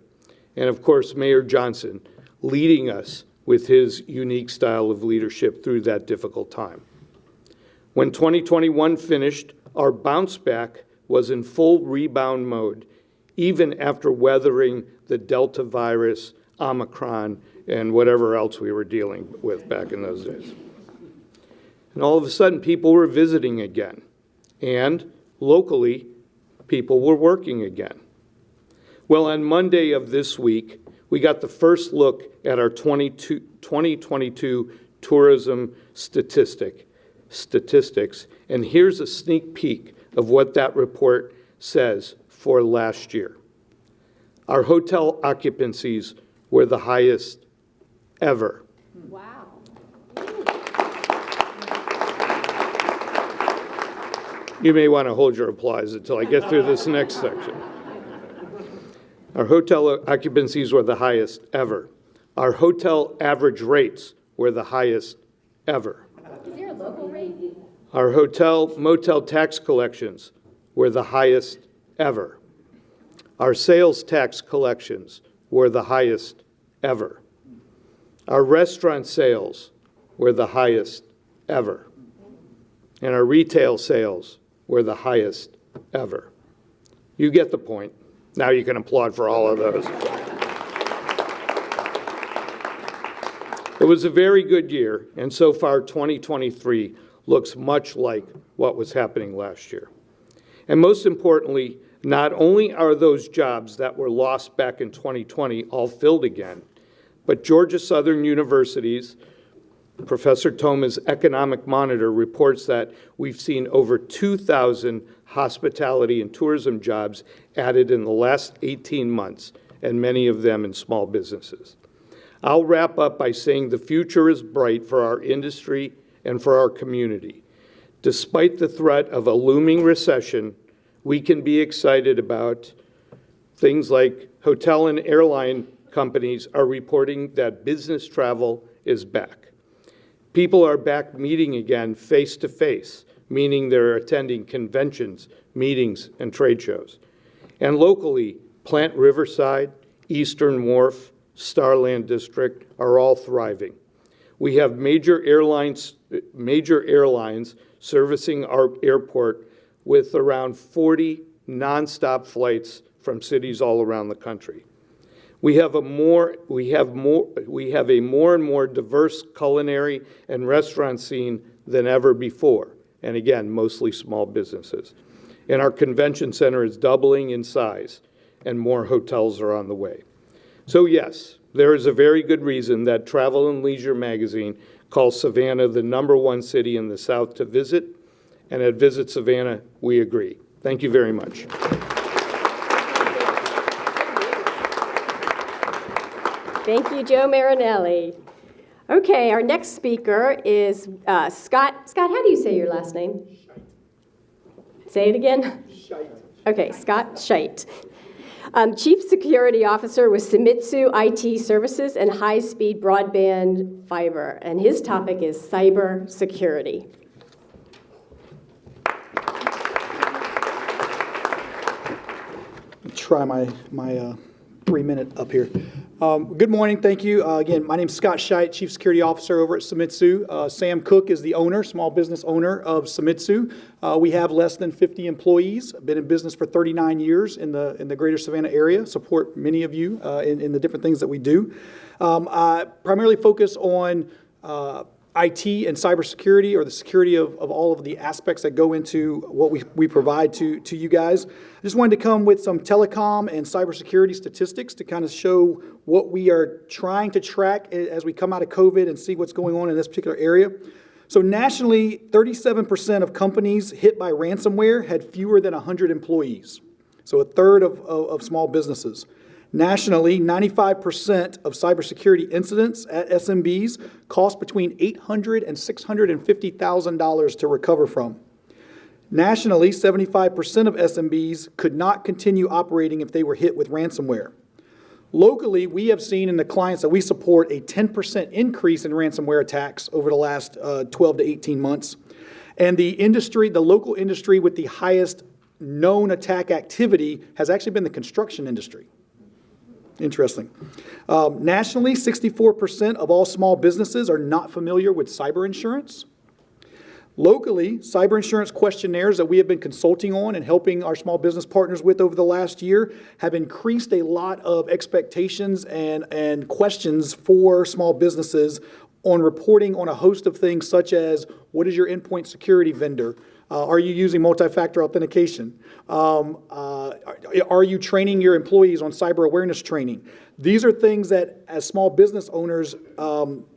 and of course, Mayor Johnson leading us with his unique style of leadership through that difficult time. When 2021 finished, our bounce back was in full rebound mode, even after weathering the Delta virus, Omicron, and whatever else we were dealing with back in those days. And all of a sudden, people were visiting again. And locally, people were working again. Well, on Monday of this week, we got the first look at our 2022 tourism statistics, and here's a sneak peek of what that report says for last year. Our hotel occupancies were the highest ever. Wow. You may want to hold your applause until I get through this next section. Our hotel occupancies were the highest ever. Our hotel average rates were the highest ever. Is there a local rate? Our hotel motel tax collections were the highest ever. Our sales tax collections were the highest ever. Our restaurant sales were the highest ever. And our retail sales were the highest ever. You get the point. Now you can applaud for all of those. It was a very good year, and so far 2023 looks much like what was happening last year. And most importantly, not only are those jobs that were lost back in 2020 all filled again, but Georgia Southern University's Professor Thoma's Economic Monitor reports that we've seen over 2,000 hospitality and tourism jobs added in the last 18 months, and many of them in small businesses. I'll wrap up by saying the future is bright for our industry and for our community. Despite the threat of a looming recession, we can be excited about things like hotel and airline companies are reporting that business travel is back. People are back meeting again face-to-face, meaning they're attending conventions, meetings, and trade shows. And locally, Plant Riverside, Eastern Wharf, Starland District are all thriving. We have major airlines servicing our airport with around 40 nonstop flights from cities all around the country. We have a more and more diverse culinary and restaurant scene than ever before, and again, mostly small businesses. And our convention center is doubling in size, and more hotels are on the way. So yes, there is a very good reason that Travel and Leisure magazine calls Savannah the #1 city in the South to visit, and at Visit Savannah, we agree. Thank you very much. Thank you, Joe Marinelli. Okay, our next speaker is Scott. Scott, how do you say your last name? Say it again. Scheidt. Okay, Scott Scheidt. Chief Security Officer with Sumitsu IT Services and high-speed broadband fiber, and his topic is cyber security. try my 3-minute up here. Good morning, thank you. Again, my name's Scott Scheidt, Chief Security Officer over at Sumitsu. Sam Cook is the owner, small business owner of Sumitsu. We have less than 50 employees, been in business for 39 years in the greater Savannah area, support many of you in the different things that we do. I primarily focus on IT and cybersecurity, or the security of all of the aspects that go into what we provide to you guys. I just wanted to come with some telecom and cybersecurity statistics to kind of show what we are trying to track as we come out of COVID and see what's going on in this particular area. So nationally, 37% of companies hit by ransomware had fewer than 100 employees. So a third of small businesses. Nationally, 95% of cybersecurity incidents at SMBs cost between $800,000 and $650,000 to recover from. Nationally, 75% of SMBs could not continue operating if they were hit with ransomware. Locally, we have seen in the clients that we support a 10% increase in ransomware attacks over the last 12 to 18 months. And the local industry with the highest known attack activity has actually been the construction industry. Interesting. Nationally, 64% of all small businesses are not familiar with cyber insurance. Locally, cyber insurance questionnaires that we have been consulting on and helping our small business partners with over the last year have increased a lot of expectations and questions for small businesses on reporting on a host of things such as, what is your endpoint security vendor? Are you using multi-factor authentication? Are you training your employees on cyber awareness training? These are things that, as small business owners,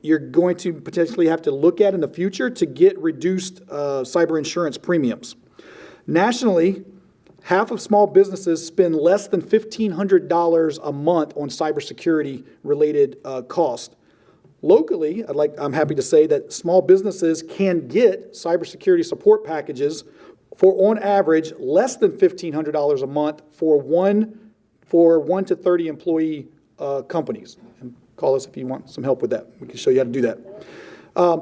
you're going to potentially have to look at in the future to get reduced cyber insurance premiums. Nationally, half of small businesses spend less than $1,500 a month on cybersecurity related cost. Locally, I'm happy to say that small businesses can get cybersecurity support packages for, on average, less than $1,500 a month for 1 to 30 employee companies. And call us if you want some help with that. We can show you how to do that.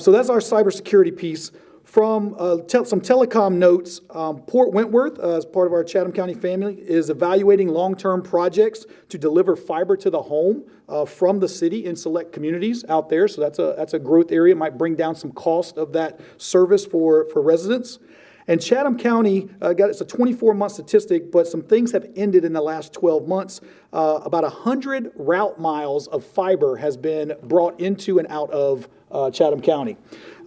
So that's our cybersecurity piece. From some telecom notes, Port Wentworth, as part of our Chatham County family, is evaluating long-term projects to deliver fiber to the home from the city in select communities out there. So that's a growth area. Might bring down some cost of that service for residents. And Chatham County, it's a 24-month statistic, but some things have ended in the last 12 months. About 100 route miles of fiber has been brought into and out of Chatham County.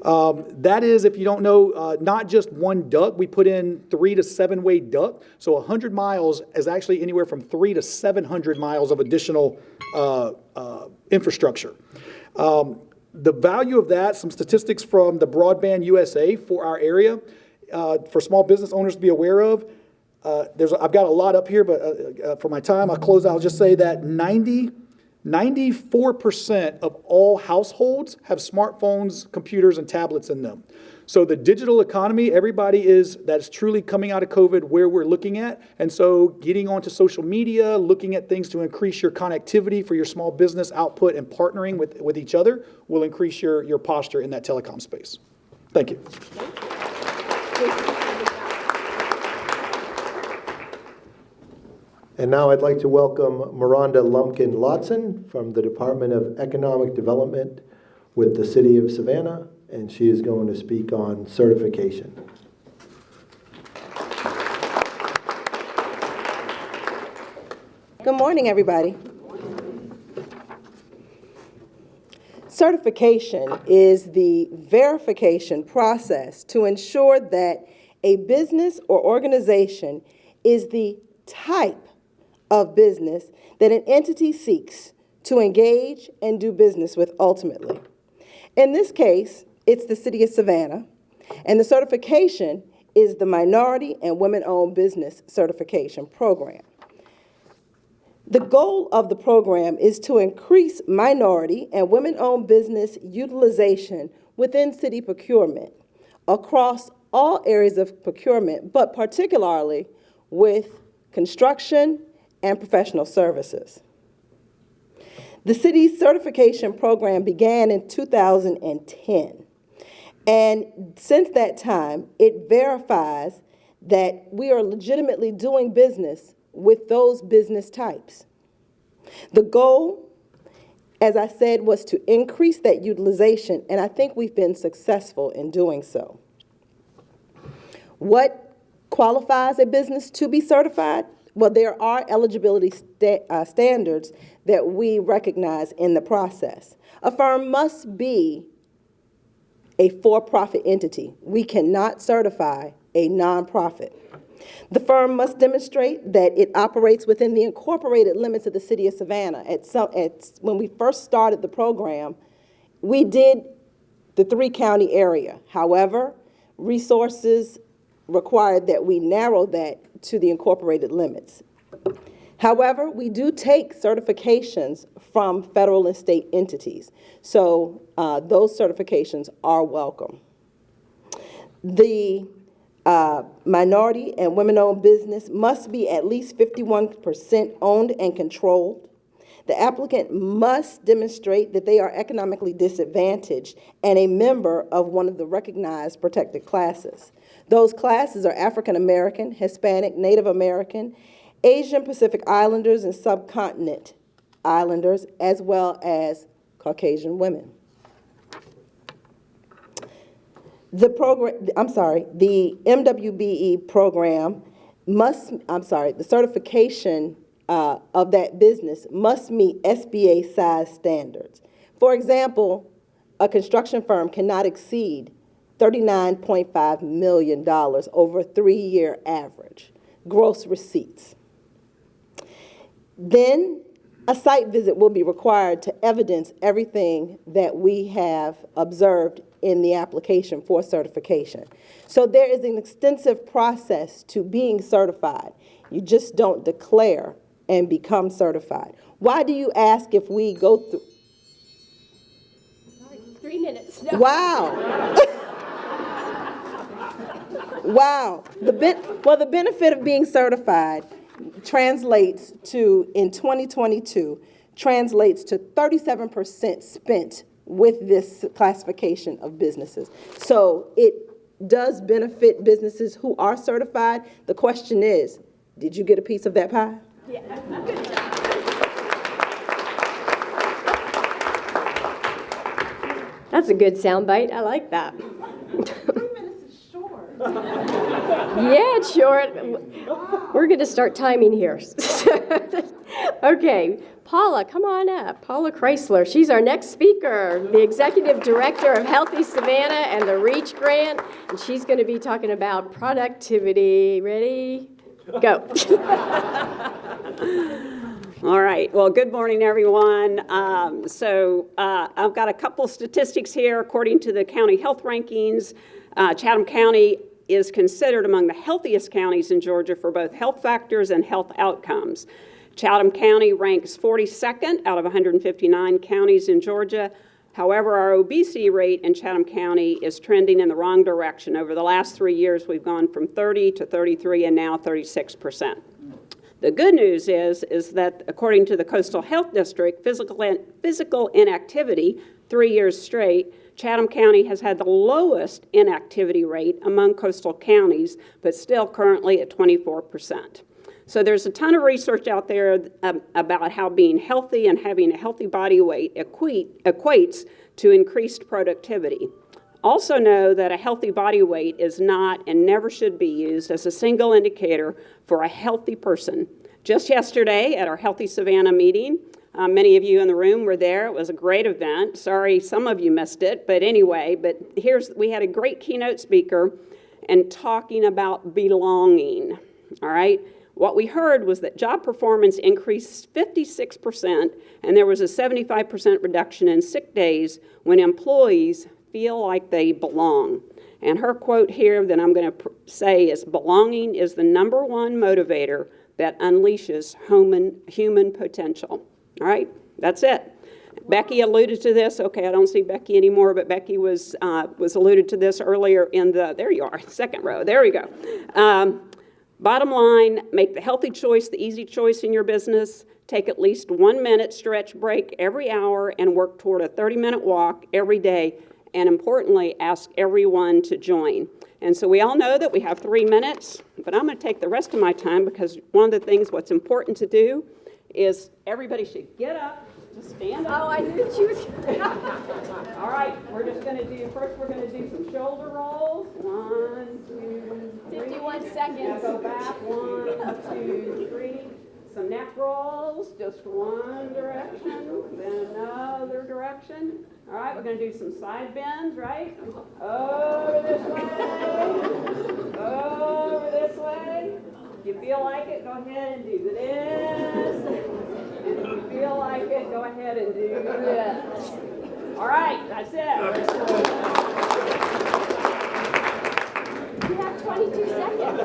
That is, if you don't know, not just one duct. We put in 3 to 7-way duct. So 100 miles is actually anywhere from 300 to 700 miles of additional infrastructure. The value of that, some statistics from the Broadband USA for our area, for small business owners to be aware of. I've got a lot up here, but for my time, I'll close out. I'll just say that 94% of all households have smartphones, computers, and tablets in them. So the digital economy, that's truly coming out of COVID where we're looking at. And so getting onto social media, looking at things to increase your connectivity for your small business output and partnering with each other will increase your posture in that telecom space. Thank you. And now I'd like to welcome Miranda Lumpkin-Lotson from the Department of Economic Development with the City of Savannah, and she is going to speak on certification. Good morning, everybody. Certification is the verification process to ensure that a business or organization is the type of business that an entity seeks to engage and do business with ultimately. In this case, it's the City of Savannah, and the certification is the Minority and Women-Owned Business Certification Program. The goal of the program is to increase minority and women-owned business utilization within city procurement across all areas of procurement, but particularly with construction and professional services. The city's certification program began in 2010, and since that time, it verifies that we are legitimately doing business with those business types. The goal, as I said, was to increase that utilization, and I think we've been successful in doing so. What qualifies a business to be certified? Well, there are eligibility standards that we recognize in the process. A firm must be a for-profit entity. We cannot certify a nonprofit. The firm must demonstrate that it operates within the incorporated limits of the city of Savannah. When we first started the program, we did the 3-county area. However, resources required that we narrow that to the incorporated limits. However, we do take certifications from federal and state entities, so those certifications are welcome. The minority and women-owned business must be at least 51% owned and controlled. The applicant must demonstrate that they are economically disadvantaged and a member of one of the recognized protected classes. Those classes are African American, Hispanic, Native American, Asian Pacific Islanders, and Subcontinent Islanders, as well as Caucasian women. The MWBE program the certification of that business must meet SBA size standards. For example, a construction firm cannot exceed $39.5 million over a 3-year average gross receipts. Then a site visit will be required to evidence everything that we have observed in the application for certification. So there is an extensive process to being certified. You just don't declare and become certified. Why do you ask if we go through? 3 minutes. No. Wow. Wow. The benefit of being certified translates to, in 2022, translates to 37% spent with this classification of businesses. So it does benefit businesses who are certified. The question is, did you get a piece of that pie? Yeah. That's a good soundbite. I like that. 3 minutes is short. Yeah, it's short. We're going to start timing here. Okay, Paula, come on up. Paula Chrysler. She's our next speaker, the Executive Director of Healthy Savannah and the REACH Grant, and she's going to be talking about productivity. Ready? Go. All right. Well, good morning, everyone. I've got a couple statistics here. According to the county health rankings, Chatham County is considered among the healthiest counties in Georgia for both health factors and health outcomes. Chatham County ranks 42nd out of 159 counties in Georgia. However, our obesity rate in Chatham County is trending in the wrong direction. Over the last 3 years, we've gone from 30 to 33 and now 36%. The good news is that according to the Coastal Health District, physical inactivity 3 years straight, Chatham County has had the lowest inactivity rate among coastal counties, but still currently at 24%. So there's a ton of research out there about how being healthy and having a healthy body weight equates to increased productivity. Also know that a healthy body weight is not and never should be used as a single indicator for a healthy person. Just yesterday at our Healthy Savannah meeting, many of you in the room were there. It was a great event. Sorry, some of you missed it, but anyway, we had a great keynote speaker and talking about belonging, all right? What we heard was that job performance increased 56%, and there was a 75% reduction in sick days when employees feel like they belong. And her quote here that I'm going to say is, belonging is the #1 motivator that unleashes human potential. All right, that's it. Becky alluded to this. Okay, I don't see Becky anymore, but Becky was alluded to this earlier in there you are, second row. There we go. Bottom line, make the healthy choice the easy choice in your business. Take at least 1 minute stretch break every hour and work toward a 30-minute walk every day. and importantly, ask everyone to join. And so we all know that we have 3 minutes, but I'm going to take the rest of my time because one of the things what's important to do is everybody should get up, just stand up. Oh, I knew she was. All right, we're just going to do, first we're going to do some shoulder rolls. 1, 2, 3. 51 seconds. Go back, 1, 2, 3. Some neck rolls, just one direction, then another direction. All right, we're going to do some side bends, right? Over this way, over this way. If you feel like it, go ahead and do this. And if you feel like it, go ahead and do this. All right, that's it. You have 22 seconds.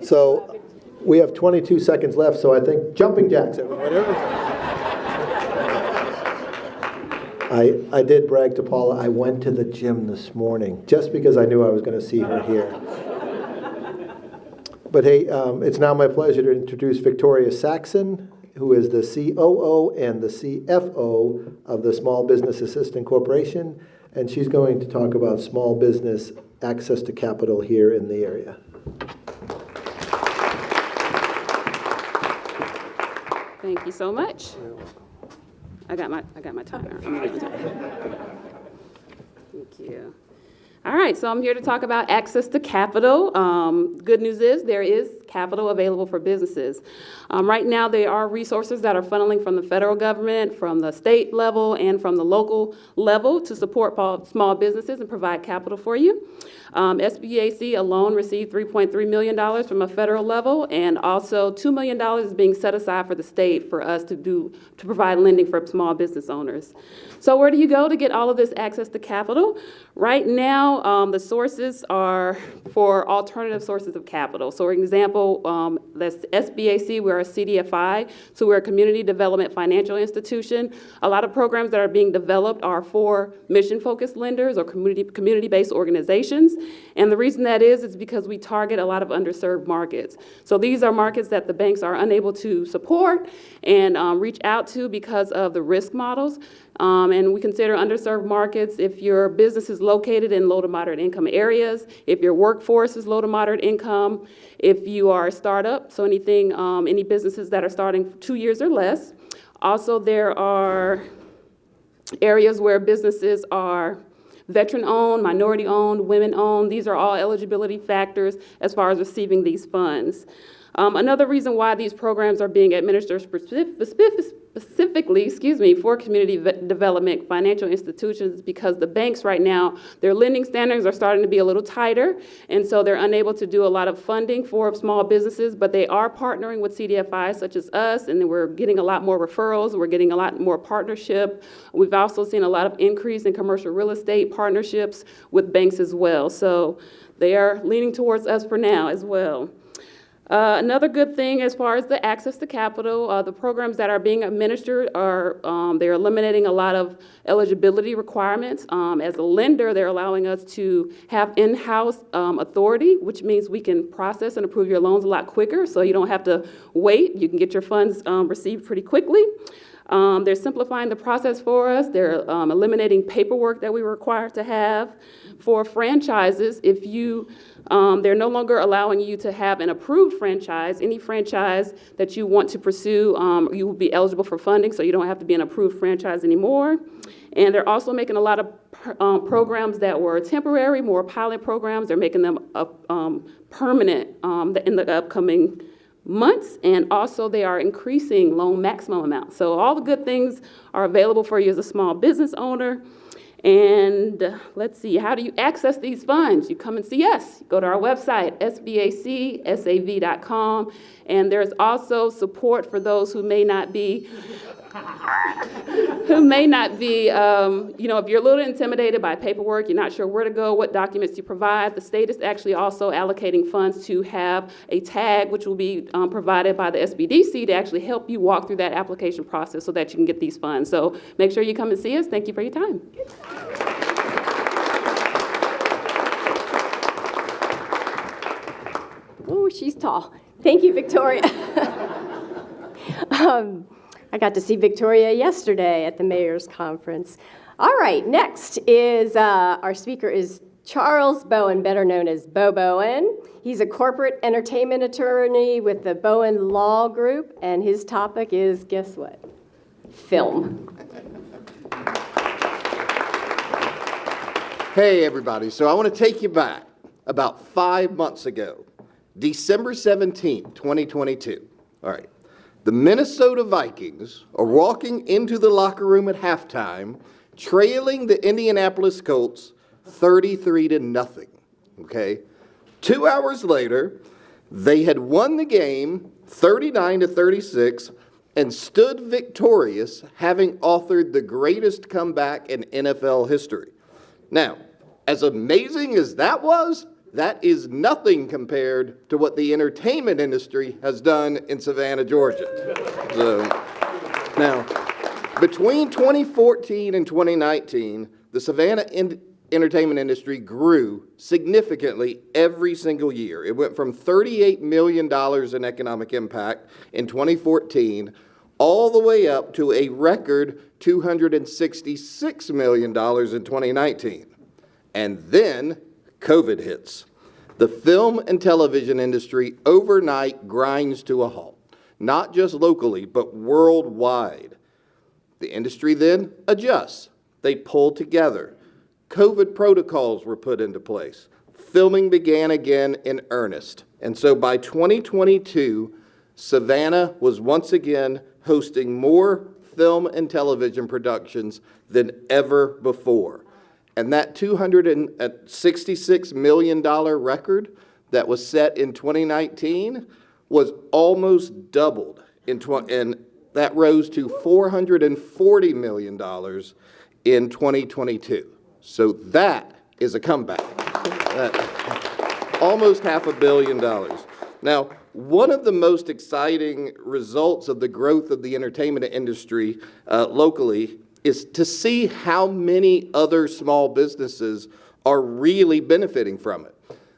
So we have 22 seconds left, so I think jumping jacks, everyone. I did brag to Paula, I went to the gym this morning, just because I knew I was going to see her here. But hey, it's now my pleasure to introduce Victoria Saxon, who is the COO and the CFO of the Small Business Assistant Corporation, and she's going to talk about small business access to capital here in the area. Thank you so much. I got my timer. Thank you. All right, so I'm here to talk about access to capital. Good news is there is capital available for businesses. Right now, there are resources that are funneling from the federal government, from the state level, and from the local level to support small businesses and provide capital for you. SBAC alone received $3.3 million from a federal level, and also $2 million is being set aside for the state for us to provide lending for small business owners. So where do you go to get all of this access to capital? Right now, the sources are for alternative sources of capital. So for example, that's SBAC, we're a CDFI, so we're a community development financial institution. A lot of programs that are being developed are for mission-focused lenders or community-based organizations. And the reason that is because we target a lot of underserved markets. So these are markets that the banks are unable to support and reach out to because of the risk models. And we consider underserved markets if your business is located in low to moderate income areas, if your workforce is low to moderate income, if you are a startup, so anything, any businesses that are starting 2 years or less. Also, there are areas where businesses are veteran-owned, minority-owned, women-owned. These are all eligibility factors as far as receiving these funds. Another reason why these programs are being administered specifically, for community development financial institutions is because the banks right now, their lending standards are starting to be a little tighter, and so they're unable to do a lot of funding for small businesses, but they are partnering with CDFIs such as us, and we're getting a lot more referrals, we're getting a lot more partnership. We've also seen a lot of increase in commercial real estate partnerships with banks as well, so they are leaning towards us for now as well. Another good thing as far as the access to capital, the programs that are being administered are, they're eliminating a lot of eligibility requirements. As a lender, they're allowing us to have in-house authority, which means we can process and approve your loans a lot quicker, so you don't have to wait. You can get your funds received pretty quickly. They're simplifying the process for us. They're eliminating paperwork that we were required to have. For franchises, if you, they're no longer allowing you to have an approved franchise. Any franchise that you want to pursue, you will be eligible for funding, so you don't have to be an approved franchise anymore. And they're also making a lot of programs that were temporary, more pilot programs. They're making them permanent in the upcoming months, and also they are increasing loan maximum amounts. So all the good things are available for you as a small business owner. And let's see, how do you access these funds? You come and see us. Go to our website, sbacsav.com, and there's also support for those who may not be, if you're a little intimidated by paperwork, you're not sure where to go, what documents to provide, the state is actually also allocating funds to have a tag, which will be provided by the SBDC to actually help you walk through that application process so that you can get these funds. So make sure you come and see us. Thank you for your time. Oh, she's tall. Thank you, Victoria. I got to see Victoria yesterday at the mayor's conference. All right, next is our speaker is Charles Bowen, better known as Bo Bowen. He's a corporate entertainment attorney with the Bowen Law Group, and his topic is, guess what? Film. Hey, everybody. So I want to take you back about 5 months ago, December 17th, 2022. All right. The Minnesota Vikings are walking into the locker room at halftime, trailing the Indianapolis Colts 33-0. Okay? 2 hours later, they had won the game 39-36 and stood victorious, having authored the greatest comeback in NFL history. Now, as amazing as that was, that is nothing compared to what the entertainment industry has done in Savannah, Georgia. So, now, between 2014 and 2019, the Savannah entertainment industry grew significantly every single year. It went from $38 million in economic impact in 2014 all the way up to a record $266 million in 2019. And then COVID hits. The film and television industry overnight grinds to a halt, not just locally, but worldwide. The industry then adjusts. They pull together. COVID protocols were put into place. Filming began again in earnest. And so by 2022, Savannah was once again hosting more film and television productions than ever before. And that $266 million record that was set in 2019 was almost doubled, and that rose to $440 million in 2022. So that is a comeback. Almost $500 million. Now, one of the most exciting results of the growth of the entertainment industry locally is to see how many other small businesses are really benefiting from it.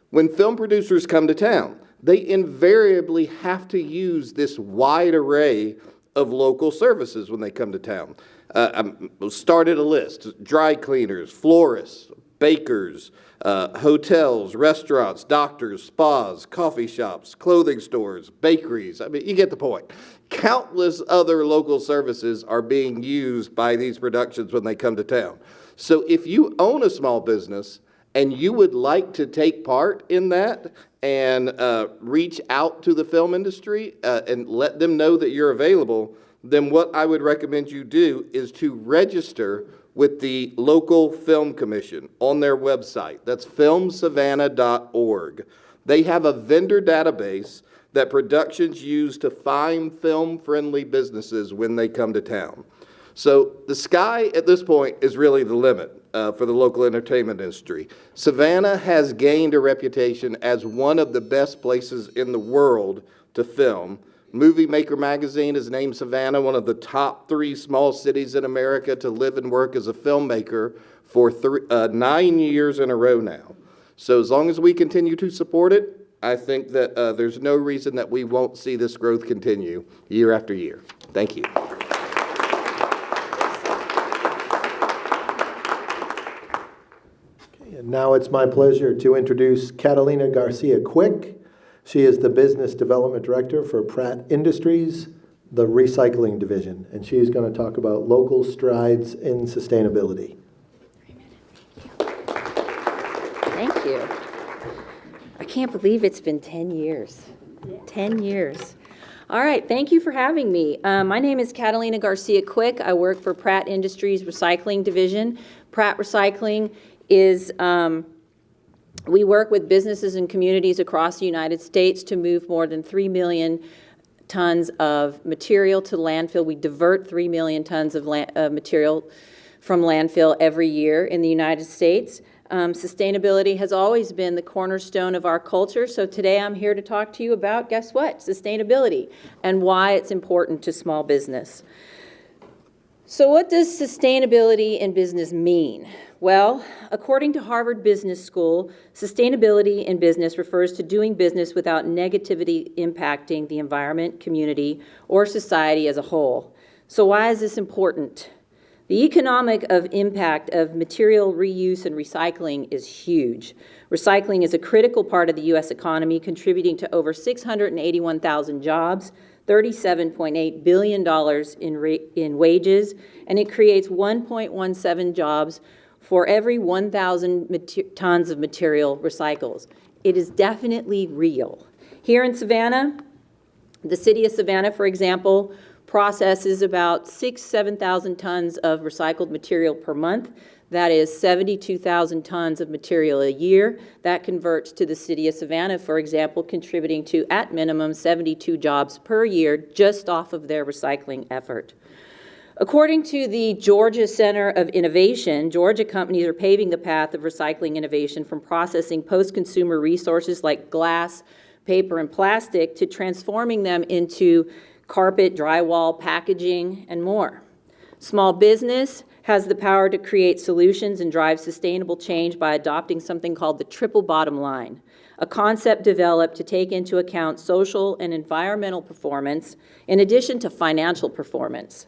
When film producers come to town, they invariably have to use this wide array of local services when they come to town. Started a list: dry cleaners, florists, bakers, hotels, restaurants, doctors, spas, coffee shops, clothing stores, bakeries. I mean, you get the point. Countless other local services are being used by these productions when they come to town. So if you own a small business and you would like to take part in that and reach out to the film industry and let them know that you're available, then what I would recommend you do is to register with the local film commission on their website. That's filmsavannah.org. They have a vendor database that productions use to find film-friendly businesses when they come to town. So the sky at this point is really the limit for the local entertainment industry. Savannah has gained a reputation as one of the best places in the world to film. Movie Maker magazine has named Savannah one of the top 3 small cities in America to live and work as a filmmaker for 9 years in a row now. So as long as we continue to support it, I think that there's no reason that we won't see this growth continue year after year. Thank you. Okay, and now it's my pleasure to introduce Catalina Garcia Quick. She is the Business Development Director for Pratt Industries, the recycling division, and she's going to talk about local strides in sustainability. Thank you. I can't believe it's been 10 years. 10 years. All right, thank you for having me. My name is Catalina Garcia Quick. I work for Pratt Industries Recycling Division. Pratt Recycling is, we work with businesses and communities across the United States to move more than 3 million tons of material to landfill. We divert 3 million tons of material from landfill every year in the United States. Sustainability has always been the cornerstone of our culture, so today I'm here to talk to you about, guess what, sustainability and why it's important to small business. So what does sustainability in business mean? Well, according to Harvard Business School, sustainability in business refers to doing business without negativity impacting the environment, community, or society as a whole. So why is this important? The economic impact of material reuse and recycling is huge. Recycling is a critical part of the U.S. economy, contributing to over 681,000 jobs, $37.8 billion in wages, and it creates 1.17 jobs for every 1,000 tons of material recycled. It is definitely real. Here in Savannah, the city of Savannah, for example, processes about 7,000 tons of recycled material per month. That is 72,000 tons of material a year. That converts to the city of Savannah, for example, contributing to, at minimum, 72 jobs per year just off of their recycling effort. According to the Georgia Center of Innovation, Georgia companies are paving the path of recycling innovation from processing post-consumer resources like glass, paper, and plastic to transforming them into carpet, drywall, packaging, and more. Small business has the power to create solutions and drive sustainable change by adopting something called the triple bottom line, a concept developed to take into account social and environmental performance in addition to financial performance.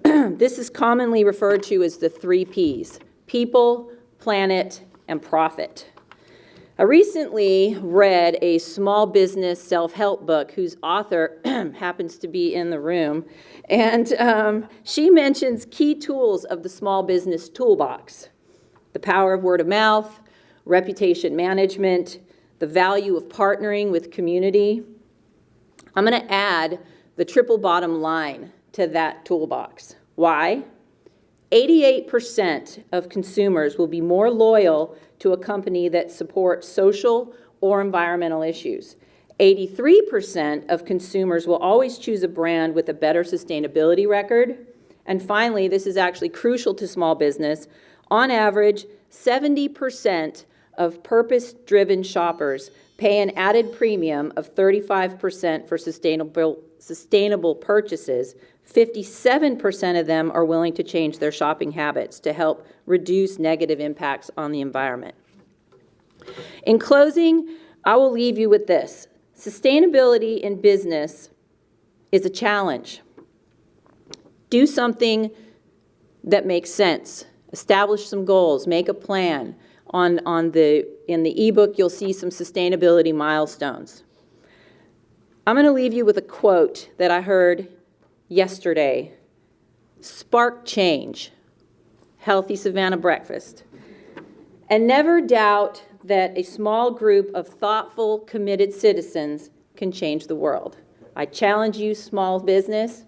This is commonly referred to as the 3 Ps: people, planet, and profit. I recently read a small business self-help book whose author happens to be in the room, and she mentions key tools of the small business toolbox: the power of word of mouth, reputation management, the value of partnering with community. I'm going to add the triple bottom line to that toolbox. Why? 88% of consumers will be more loyal to a company that supports social or environmental issues. 83% of consumers will always choose a brand with a better sustainability record. And finally, this is actually crucial to small business, on average, 70% of purpose-driven shoppers pay an added premium of 35% for sustainable purchases. 57% of them are willing to change their shopping habits to help reduce negative impacts on the environment. In closing, I will leave you with this. Sustainability in business is a challenge. Do something that makes sense. Establish some goals. Make a plan. In the ebook, you'll see some sustainability milestones. I'm going to leave you with a quote that I heard yesterday. Spark change. Healthy Savannah breakfast. And never doubt that a small group of thoughtful, committed citizens can change the world. I challenge you, small business,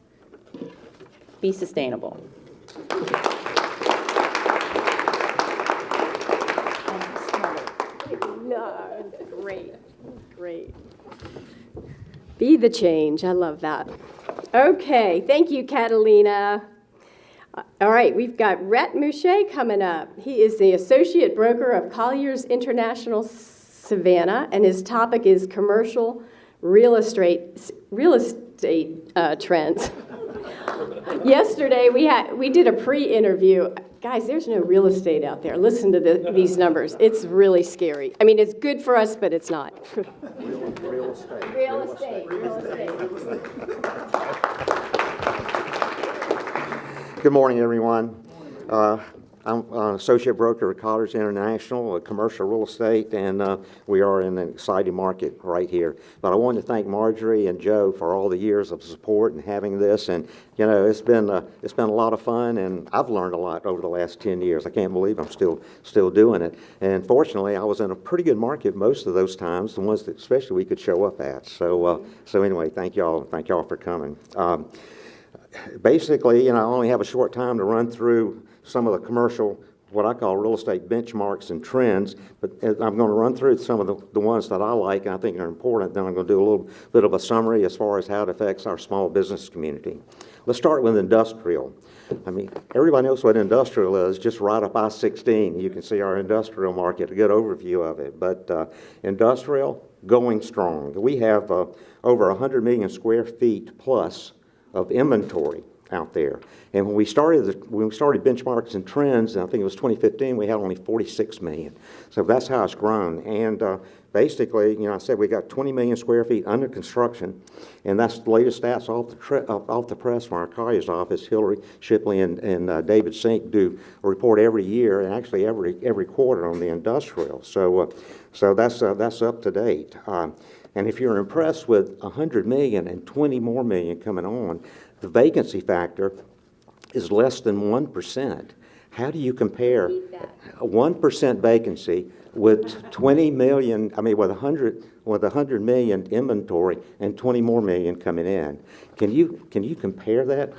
be sustainable. No, great, great. Be the change. I love that. Okay, thank you, Catalina. All right, we've got Rhett Mouchet coming up. He is the associate broker of Colliers International Savannah, and his topic is commercial real estate trends. Yesterday, we did a pre-interview. Guys, there's no real estate out there. Listen to these numbers. It's really scary. I mean, it's good for us, but it's not. Real estate. Real estate. Good morning, everyone. I'm an associate broker at Colliers International, a commercial real estate, and we are in an exciting market right here. But I want to thank Marjorie and Joe for all the years of support and having this. And you know, it's been a lot of fun, and I've learned a lot over the last 10 years. I can't believe I'm still doing it. And fortunately, I was in a pretty good market most of those times, the ones that especially we could show up at. So anyway, thank y'all for coming. Basically, you know, I only have a short time to run through some of the commercial, what I call real estate benchmarks and trends, but I'm going to run through some of the ones that I like and I think are important. Then I'm going to do a little bit of a summary as far as how it affects our small business community. Let's start with industrial. I mean, everybody knows what industrial is, just right up I-16. You can see our industrial market, a good overview of it. But industrial, going strong. We have over 100 million square feet plus of inventory out there. And when we started benchmarks and trends, and I think it was 2015, we had only 46 million. So that's how it's grown. And basically, I said we got 20 million square feet under construction, and that's the latest stats off the press from our Collier's office. Hillary Shipley and David Sink do a report every year, and actually every quarter on the industrial. So that's up to date. And if you're impressed with 100 million and 20 more million coming on, the vacancy factor is less than 1%. How do you compare 1% vacancy with 20 million, with 100 million inventory and 20 more million coming in? Can you compare that?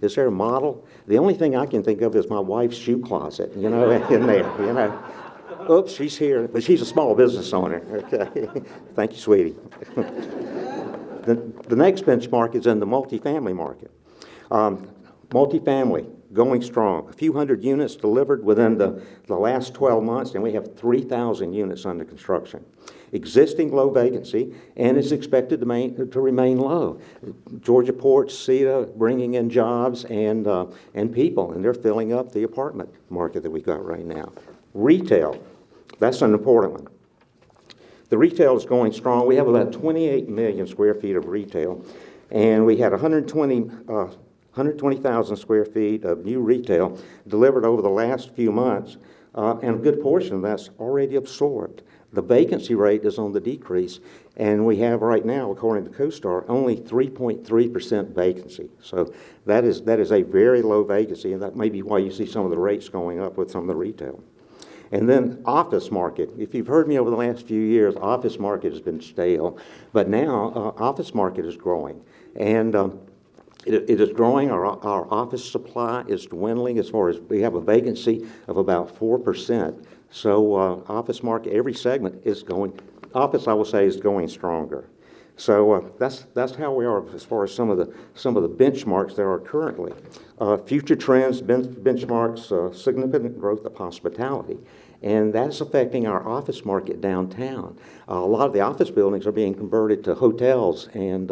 Is there a model? The only thing I can think of is my wife's shoe closet, in there, Oops, she's here, but she's a small business owner. Okay, thank you, sweetie. The next benchmark is in the multifamily market. Multifamily, going strong. A few hundred units delivered within the last 12 months, and we have 3,000 units under construction. Existing low vacancy, and it's expected to remain low. Georgia Ports, CETA, bringing in jobs and people, and they're filling up the apartment market that we got right now. Retail, that's an important one. The retail is going strong. We have about 28 million square feet of retail, and we had 120,000 square feet of new retail delivered over the last few months, and a good portion of that's already absorbed. The vacancy rate is on the decrease, and we have right now, according to CoStar, only 3.3% vacancy. So that is a very low vacancy, and that may be why you see some of the rates going up with some of the retail. And then office market. If you've heard me over the last few years, office market has been stale, but now office market is growing. And it is growing. Our office supply is dwindling as far as we have a vacancy of about 4%. So office market, every segment is going, office I will say is going stronger. So that's how we are as far as some of the benchmarks there are currently. Future trends, benchmarks, significant growth of hospitality. And that's affecting our office market downtown. A lot of the office buildings are being converted to hotels and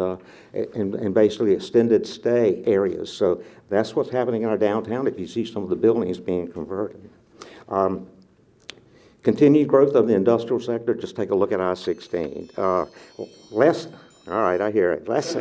basically extended stay areas. So that's what's happening in our downtown if you see some of the buildings being converted. Continued growth of the industrial sector, just take a look at I-16. All right, I hear it. Last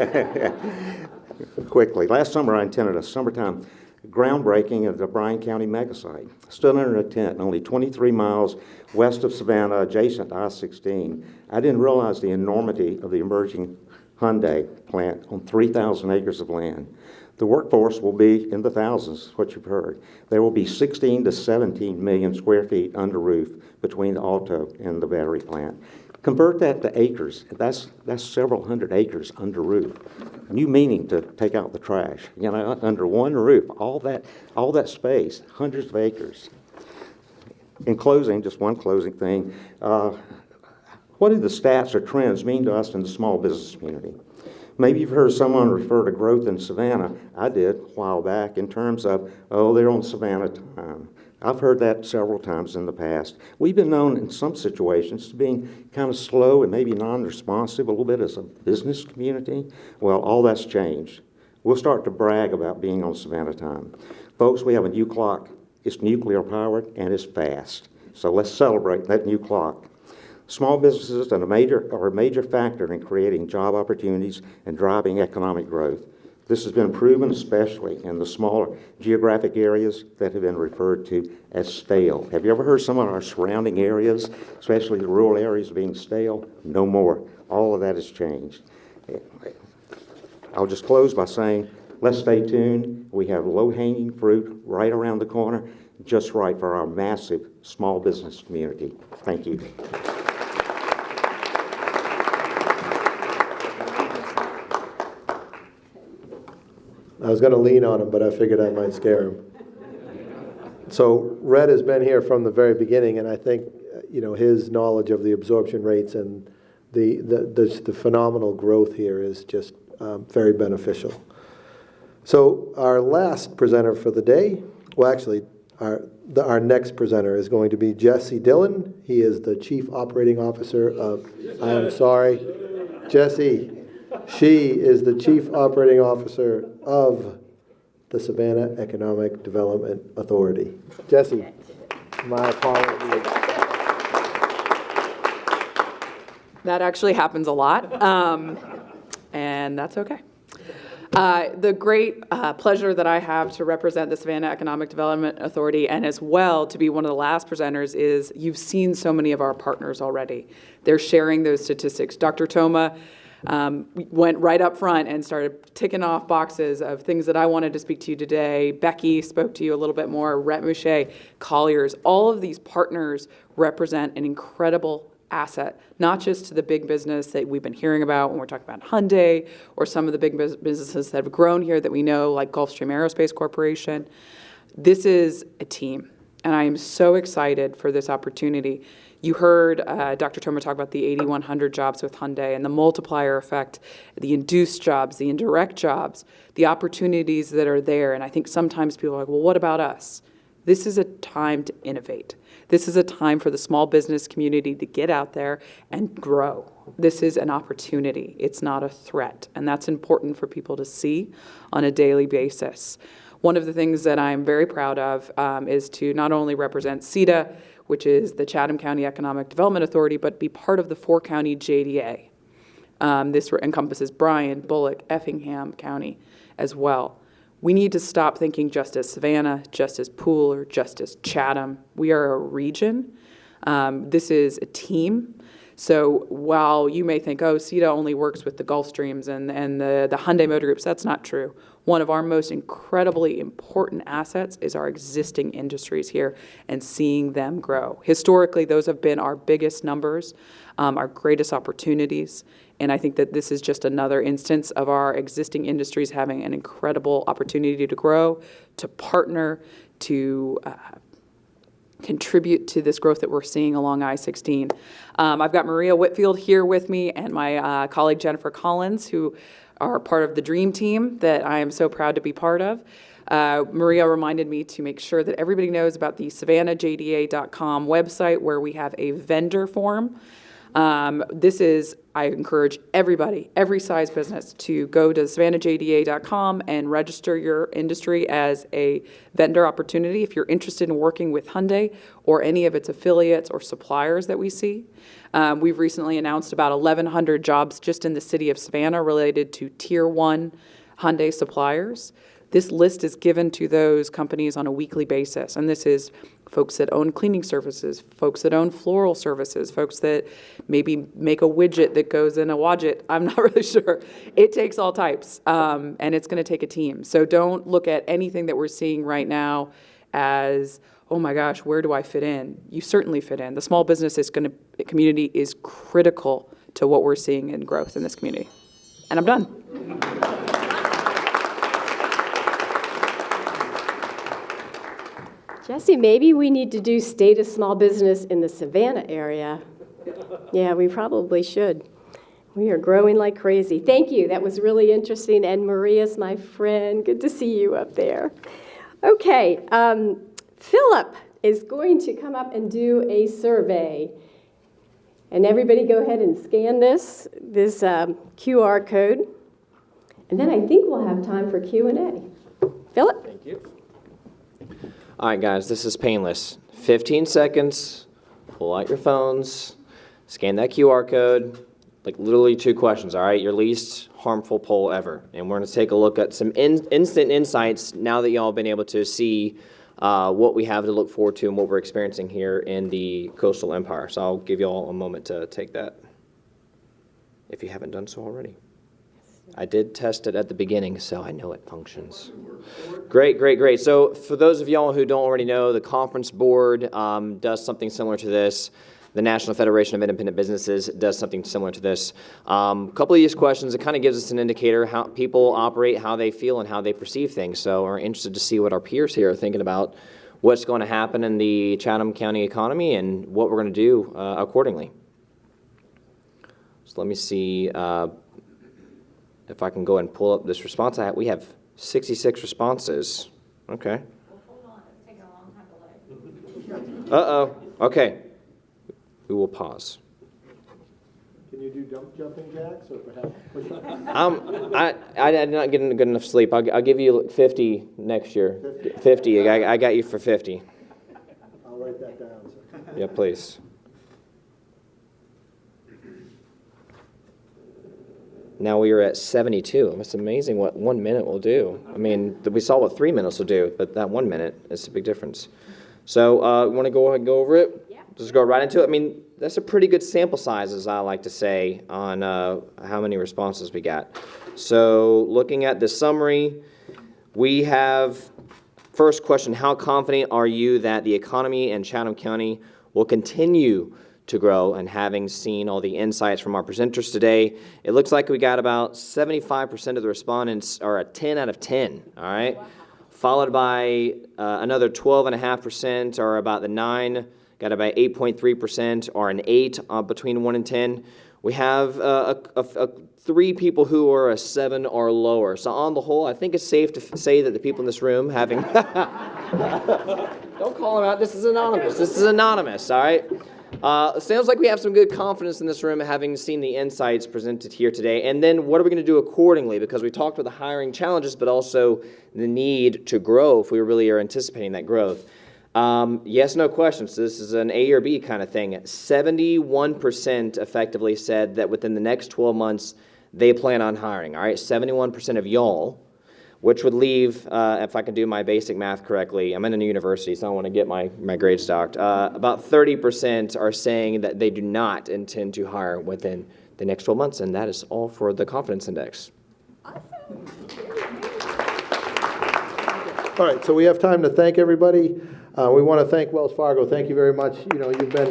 summer I attended a summertime groundbreaking of the Bryan County megasite. Stood under a tent only 23 miles west of Savannah, adjacent to I-16. I didn't realize the enormity of the emerging Hyundai plant on 3,000 acres of land. The workforce will be in the thousands, what you've heard. There will be 16 to 17 million square feet under roof between the auto and the battery plant. Convert that to acres. That's several hundred acres under roof. New meaning to take out the trash. Under one roof, all that space, hundreds of acres. In closing, just one closing thing. What do the stats or trends mean to us in the small business community? Maybe you've heard someone refer to growth in Savannah. I did a while back in terms of, they're on Savannah time. I've heard that several times in the past. We've been known in some situations to being kind of slow and maybe non-responsive a little bit as a business community. Well, all that's changed. We'll start to brag about being on Savannah time. Folks, we have a new clock. It's nuclear powered and it's fast. So let's celebrate that new clock. Small businesses are a major factor in creating job opportunities and driving economic growth. This has been proven especially in the smaller geographic areas that have been referred to as stale. Have you ever heard some of our surrounding areas, especially the rural areas, being stale? No more. All of that has changed. I'll just close by saying, let's stay tuned. We have low-hanging fruit right around the corner, just right for our massive small business community. Thank you. I was going to lean on him, but I figured I might scare him. So Red has been here from the very beginning, and I think his knowledge of the absorption rates and the phenomenal growth here is just very beneficial. So our last presenter for the day, well, actually, our next presenter is going to be Jesse Dillon. He is the Chief Operating Officer of, I am sorry, Jesse. She is the Chief Operating Officer of the Savannah Economic Development Authority. Jesse, my apologies. That actually happens a lot, and that's okay. The great pleasure that I have to represent the Savannah Economic Development Authority, and as well to be one of the last presenters, is you've seen so many of our partners already. They're sharing those statistics. Dr. Toma went right up front and started ticking off boxes of things that I wanted to speak to you today. Becky spoke to you a little bit more, Rhett Mouchet, Colliers. All of these partners represent an incredible asset, not just to the big business that we've been hearing about when we're talking about Hyundai or some of the big businesses that have grown here that we know, like Gulfstream Aerospace Corporation. This is a team, and I am so excited for this opportunity. You heard Dr. Toma talk about the 8,100 jobs with Hyundai and the multiplier effect, the induced jobs, the indirect jobs, the opportunities that are there. And I think sometimes people are like, well, what about us? This is a time to innovate. This is a time for the small business community to get out there and grow. This is an opportunity. It's not a threat. And that's important for people to see on a daily basis. One of the things that I'm very proud of is to not only represent CEDA, which is the Chatham County Economic Development Authority, but be part of the 4-county JDA. This encompasses Bryan, Bullock, Effingham County as well. We need to stop thinking just as Savannah, just as Poole, or just as Chatham. We are a region. This is a team. So while you may think, oh, CEDA only works with the Gulfstreams and the Hyundai Motor Groups, that's not true. One of our most incredibly important assets is our existing industries here and seeing them grow. Historically, those have been our biggest numbers, our greatest opportunities. And I think that this is just another instance of our existing industries having an incredible opportunity to grow, to partner, to contribute to this growth that we're seeing along I-16. I've got Maria Whitfield here with me and my colleague Jennifer Collins, who are part of the dream team that I am so proud to be part of. Maria reminded me to make sure that everybody knows about the SavannahJDA.com website, where we have a vendor form. I encourage everybody, every size business, to go to SavannahJDA.com and register your industry as a vendor opportunity if you're interested in working with Hyundai or any of its affiliates or suppliers that we see. We've recently announced about 1,100 jobs just in the city of Savannah related to Tier 1 Hyundai suppliers. This list is given to those companies on a weekly basis, and this is folks that own cleaning services, folks that own floral services, folks that maybe make a widget that goes in a wadget. I'm not really sure. It takes all types, and it's going to take a team. So don't look at anything that we're seeing right now as, oh my gosh, where do I fit in? You certainly fit in. The small business community is critical to what we're seeing in growth in this community. And I'm done. Jesse, maybe we need to do State of Small Business in the Savannah area. Yeah, we probably should. We are growing like crazy. Thank you. That was really interesting. And Maria's my friend. Good to see you up there. Okay, Philip is going to come up and do a survey. And everybody go ahead and scan this QR code. And then I think we'll have time for Q&A. Philip? Thank you. All right, guys, this is painless. 15 seconds, pull out your phones, scan that QR code, like literally 2 questions, all right? Your least harmful poll ever. And we're going to take a look at some instant insights now that y'all have been able to see what we have to look forward to and what we're experiencing here in the Coastal Empire. So I'll give you all a moment to take that if you haven't done so already. I did test it at the beginning, so I know it functions. Great, great, great. So for those of y'all who don't already know, the Conference Board does something similar to this. The National Federation of Independent Businesses does something similar to this. A couple of these questions, it kind of gives us an indicator how people operate, how they feel, and how they perceive things. So we're interested to see what our peers here are thinking about what's going to happen in the Chatham County economy and what we're going to do accordingly. So let me see if I can go and pull up this response. We have 66 responses. Okay. Well, hold on. It's taking a long time to load. Uh-oh. Okay. We will pause. Can you do jumping jacks or perhaps push-ups? I did not get good enough sleep. I'll give you 50 next year. 50. I got you for 50. I'll write that down, sir. Yeah, please. Now we are at 72. It's amazing what 1 minute will do. I mean, we saw what 3 minutes will do, but that 1 minute is a big difference. So, want to go ahead and go over it? Yeah. Just go right into it. I mean, that's a pretty good sample size, as I like to say, on how many responses we got. So, looking at the summary, we have first question: how confident are you that the economy in Chatham County will continue to grow? And having seen all the insights from our presenters today, it looks like we got about 75% of the respondents are a 10 out of 10, all right? Wow. Followed by another 12.5% are about the 9, got about 8.3% or an 8 between 1 and 10. We have 3 people who are a 7 or lower. So on the whole, I think it's safe to say that the people in this room having... Don't call them out, this is anonymous. This is anonymous, all right? Sounds like we have some good confidence in this room, having seen the insights presented here today. And then what are we going to do accordingly? Because we talked about the hiring challenges, but also the need to grow if we really are anticipating that growth. Yes, no questions. So this is an A or B kind of thing. 71% effectively said that within the next 12 months, they plan on hiring. All right, 71% of y'all, which would leave, if I can do my basic math correctly, I'm in a university, so I don't want to get my grades docked. About 30% are saying that they do not intend to hire within the next 12 months, and that is all for the confidence index. All right, so we have time to thank everybody. We want to thank Wells Fargo. Thank you very much. You know, you've been,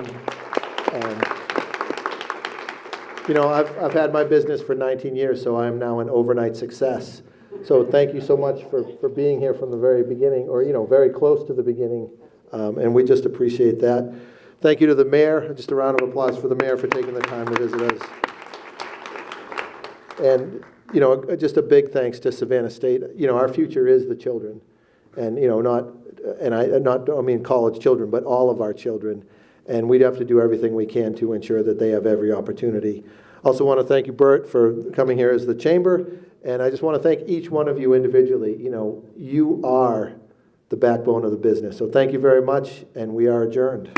I've had my business for 19 years, so I am now an overnight success. So thank you so much for being here from the very beginning, or, very close to the beginning, and we just appreciate that. Thank you to the mayor. Just a round of applause for the mayor for taking the time to visit us. And, just a big thanks to Savannah State. Our future is the children, and, I don't mean college children, but all of our children, and we'd have to do everything we can to ensure that they have every opportunity. Also want to thank you, Bert, for coming here as the chamber. And I just want to thank each one of you individually. You are the backbone of the business. So thank you very much, and we are adjourned.